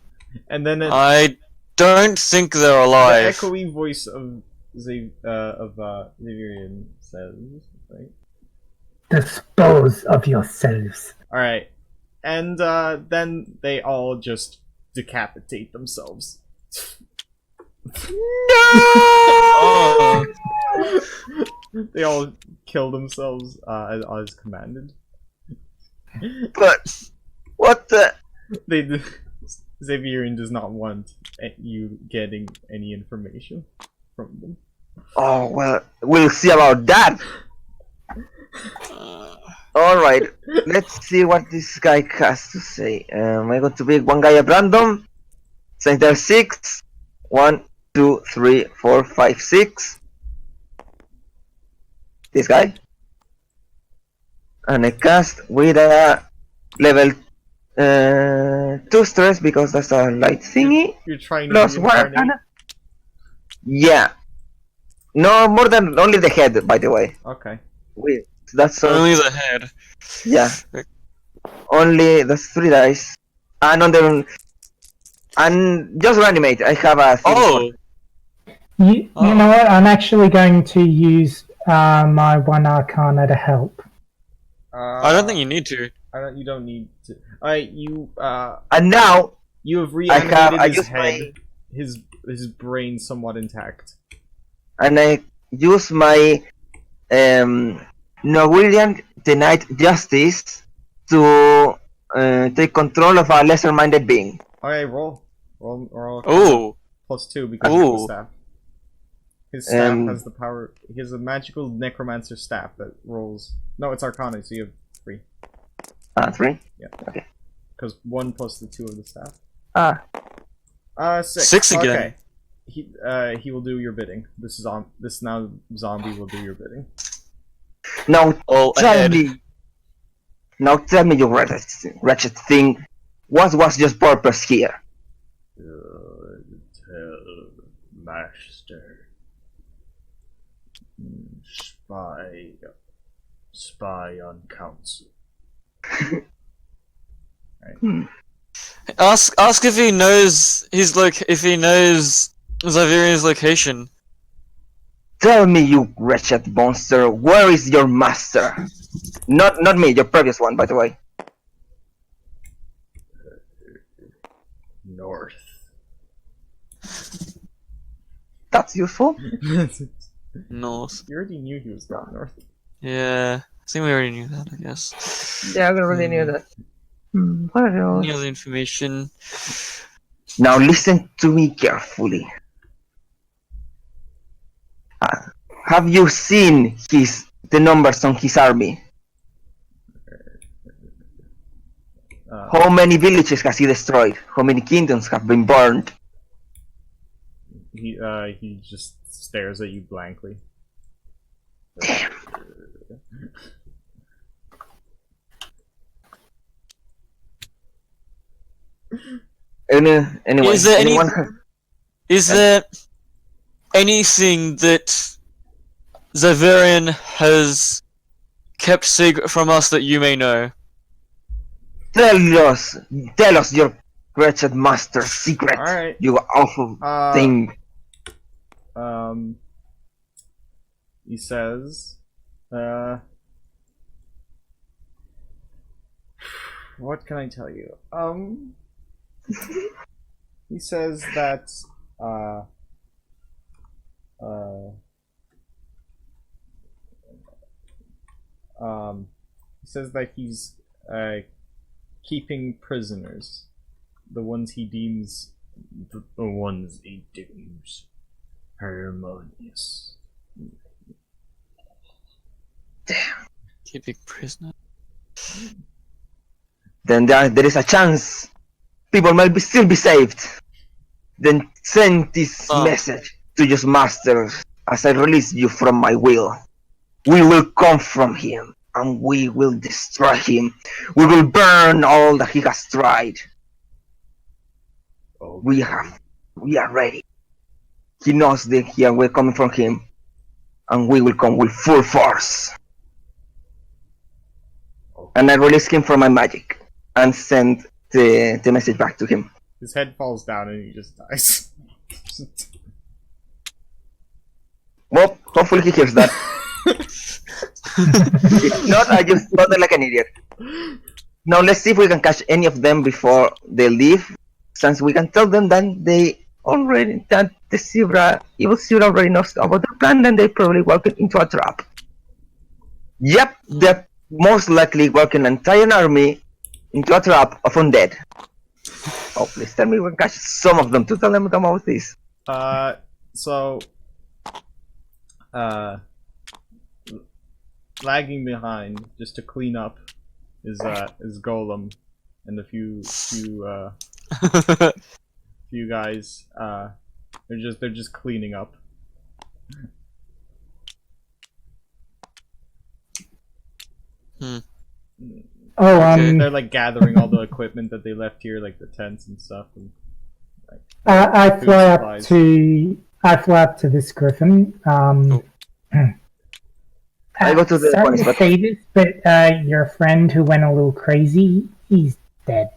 And then I don't think they're the alive. echoey voice of Xeverian says, right? Dispose of yourselves. Alright. And then they all just decapitate themselves. Oh. They all kill themselves as commanded. But what the? Xeverian does not want you getting any information from them. Oh well, we'll see about that. Alright, let's see what this guy has to say. I'm going to pick one guy at random. Since there's 6. 1, 2, 3, 4, 5, 6. This guy. And I cast with a level 2 stress because that's a light thingy. You're trying to Plus 1 reincarnate. arcana. Yeah. No more than only the head, by the way. Okay. Wait, that's Only the head. yeah. Only that's 3 dice. And just reanimate. I have a thing Oh! You know what? I'm actually going to use my 1 arcana to help. I don't think you need to. You don't need to. Alright, and now you have I reanimated his use head, his brain somewhat intact. and I use my Norwegian Denied Justice to take control of a lesser-minded being. Alright, roll. Oh! +2 because of the Ooh. staff. His staff has the power. He has a magical necromancer staff that rolls. No, it's Arcana, so you have 3. 3? Yeah. Okay. Because 1 plus the 2 of the staff. 6. 6 again. Okay. He will do your bidding. This now zombie will do your bidding. Now Oh, tell ahead. me. Now tell me, you wretched thing. What was your purpose here? Tell master. Spy on council. Ask if he knows if he knows Xeverian's location. Tell me, you wretched monster, where is your master? Not me, your previous one, by the way. North. That's useful. North. You already knew he was going north. Yeah. I think we already knew that, I guess. Yeah, I already knew that. What are those? Any other information? Now listen to me carefully. Have you seen the numbers on his army? How many villages has he destroyed? How many kingdoms have been burned? He just stares at you blankly. Anyway, Is there any- anyone Is there anything that Xeverian has kept secret from us that you may know? tell us your wretched master's secret. Alright. You awful thing. he says, what can I tell you? He says that, he says that he's, keeping prisoners. The ones he deems harmonious. Keeping prisoner. Then there is a chance people might still be saved. Then send this message to your master as I release you from my will. We will come from him, and we will destroy him. We will burn all that he has tried. Oh. We are ready. He knows that we're coming from him, and we will come with full force. And I release him from my magic and send the message back to him. His head falls down and he just dies. Well, hopefully he hears that. If not, I just thought like an idiot. Now let's see if we can catch any of them before they leave. Since we can tell them that the evil zebra already knows about the plan, and they probably walk into a trap. Yep, they're most likely walking an entire army into a trap of undead. Oh, please tell me we can catch some of them to tell them about this. Lagging behind just to clean up is Golem and a few guys. They're just cleaning up. Oh, They're like gathering all the equipment that they left here, like the tents and stuff. And, like, I food fly supplies. up to this griffin. I go to the sorry ones, to but say this, but your friend who went a little crazy, he's dead.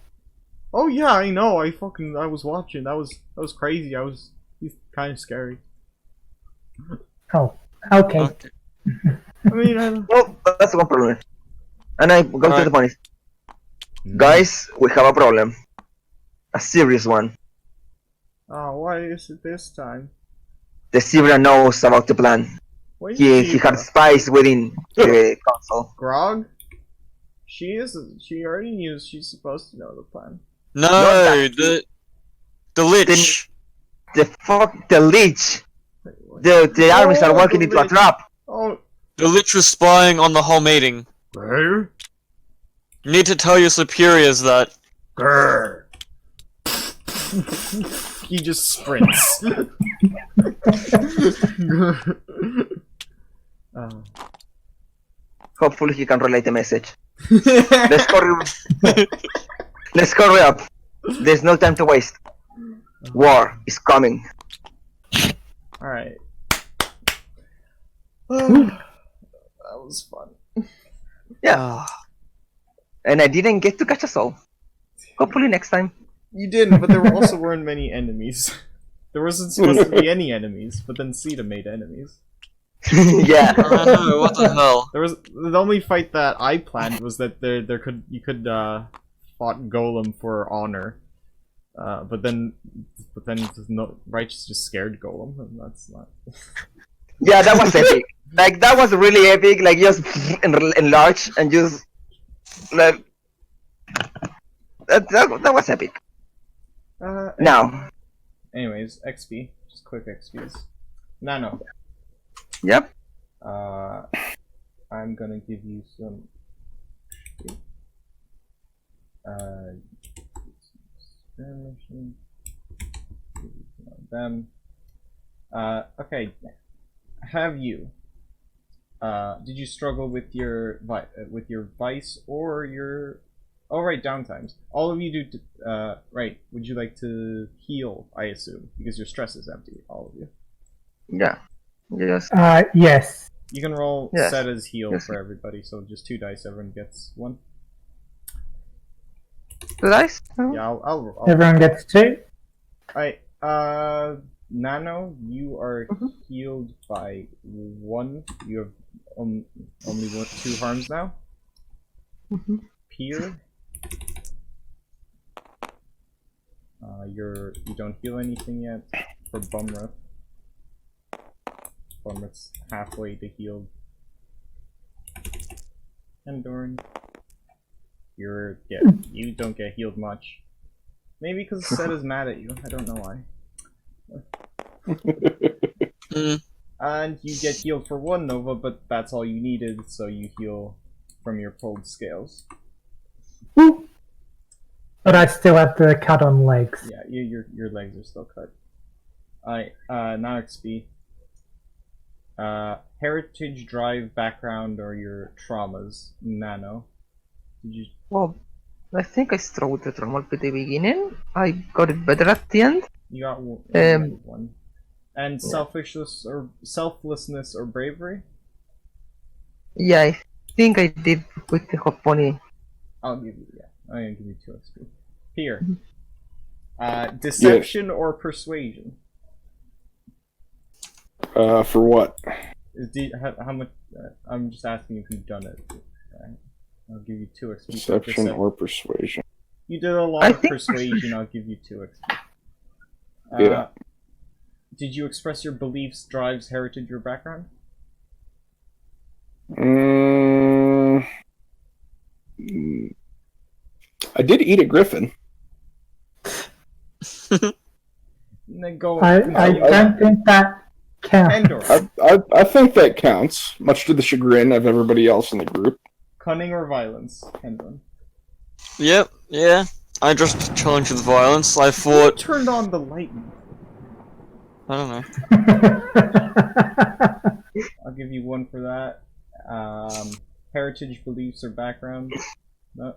Oh yeah, I know. I was watching. That was crazy. He's kind of scary. Oh, okay. I mean, well, that's one problem. And I go to the bunnies. Mm. Guys, we have a problem. A serious one. Oh, why is it this time? The zebra knows about the plan. What He had spies within the council. Grog? She already knew she's supposed to know the plan. No, the lich. The leech. The armies are walking into a trap. Oh, The lich was spying on the whole meeting. grr, You need to tell your superiors that. grr. He just sprints. Hopefully he can relay the message. Let's hurry. Let's hurry up. There's no time to waste. War is coming. Alright. That was fun. Yeah. And I didn't get to catch a soul. Hopefully next time. You didn't, but there also weren't many enemies. There wasn't supposed to be any enemies, but then Sita made enemies. Yeah. Oh, what the hell? There was the only fight that I planned was that you could fought Golem for honor, but then Righteous just scared Golem, and that's not. Yeah, that was epic. Like that was really epic. Like just enlarge and just like that was epic. Now. Anyways, XP, just quick XPs. No. Yep. I'm gonna give you some. Them. Okay. Have you? Did you struggle with your vice or your? Oh right, downtimes. All of you do. Right. Would you like to heal? I assume because your stress is empty. All of you. Yeah. Yes. Yes. You can roll Yes. set as heal Yes. for everybody, so just 2 dice. Everyone gets 1. 2 dice? Yeah, I'll Everyone gets 2. Alright, Nano, you are Mhm. healed by 1. You have only 2 harms now. Mhm. Pier, you don't heal anything yet. For Bumruth, Bumruth's halfway to healed. And Dorn, you don't get healed much. Maybe because Set is mad at you. I don't know why. And you get healed for 1 Nova, but that's all you needed, so you heal from your pulled scales. Woo. But I still have the cut on legs. Yeah, your legs are still cut. Alright, now XP. Heritage, drive, background, or your traumas. Nano. Did you... Well, I think I struggled with the trauma at the beginning. I got it better at the end. You got one. And Yeah. selflessness or bravery? Yeah, I think I did with the hot pony. I'm gonna give you 2 XP. Here. Deception or persuasion? For what? How much? I'm just asking if you've done it. I'll give you 2 XP. Deception or persuasion? You did a lot I of think persuasion. I'll give you 2 XP. Yeah. Did you express your beliefs, drives, heritage, or background? I did eat a griffin. Then go. I don't think that counts. Endor. I think that counts, much to the chagrin of everybody else in the group. Cunning or violence? Endor. Yep, yeah. I just challenged with violence. I Who thought. turned on the lightning? I don't know. I'll give you 1 for that. Heritage, beliefs, or background? No.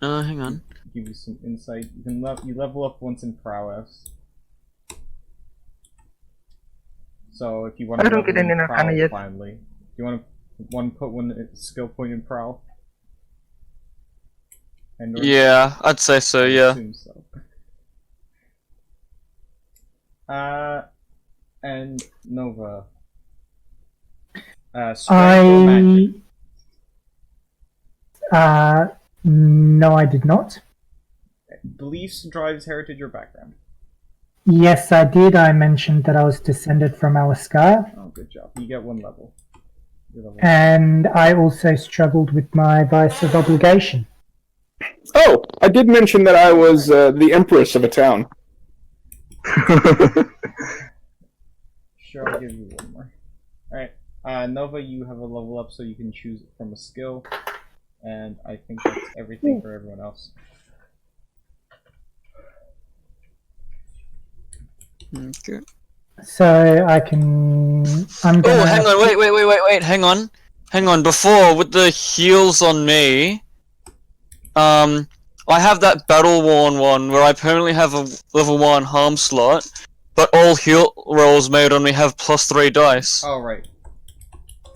Hang on. Give you some insight. You level up once in prowess. So if you want I to don't get any prowl arcana yet. finally, do you want to put 1 skill point in prowl? Endor? Yeah, I'd say so, I yeah. assume so. And Nova. Strength or magic? No, I did not. Beliefs, drives, heritage, or background? Yes, I did. I mentioned that I was descended from Alaskar. Oh, good job. You get 1 level. You're level And I also struggled with my vice of obligation. Oh, I did mention that I was the empress of a town. Sure, I'll give you 1 more. Alright, Nova, you have a level up so you can choose it from a skill. And I think that's everything for everyone else. Okay. So I can. I'm gonna. Oh, hang on, wait, hang on. Before, with the heals on me, I have that battle-worn one where I permanently have a level 1 harm slot, but all heal rolls made on me have +3 dice. Oh, right.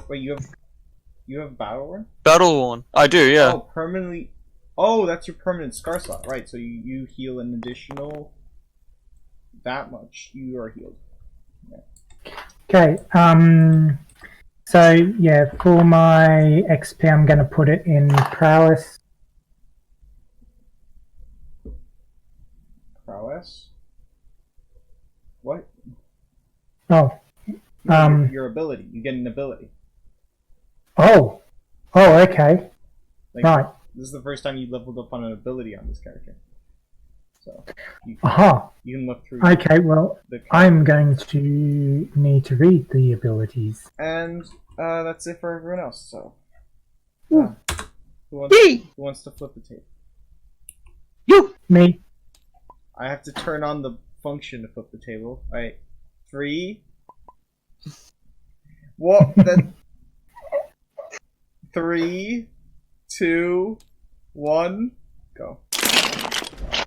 Wait, you have battle run? Battle-worn. I do, yeah. Oh, permanently. Oh, that's your permanent scar slot, right? So you heal an additional. That much. You are healed. Okay. So yeah, for my XP, I'm gonna put it in prowess. Prowess? What? Oh. No, your ability. You get an ability. Oh. Oh. Okay. Like, Right. This is the first time you leveled up on an ability on this character. So you Aha. you can look through. Okay. Well, The I'm going to need to read the abilities. And that's it for everyone else. So Ooh. who wants to flip the tape? You! Me. I have to turn on the function to flip the table. Alright. 3. What? Then 3, 2, 1, go.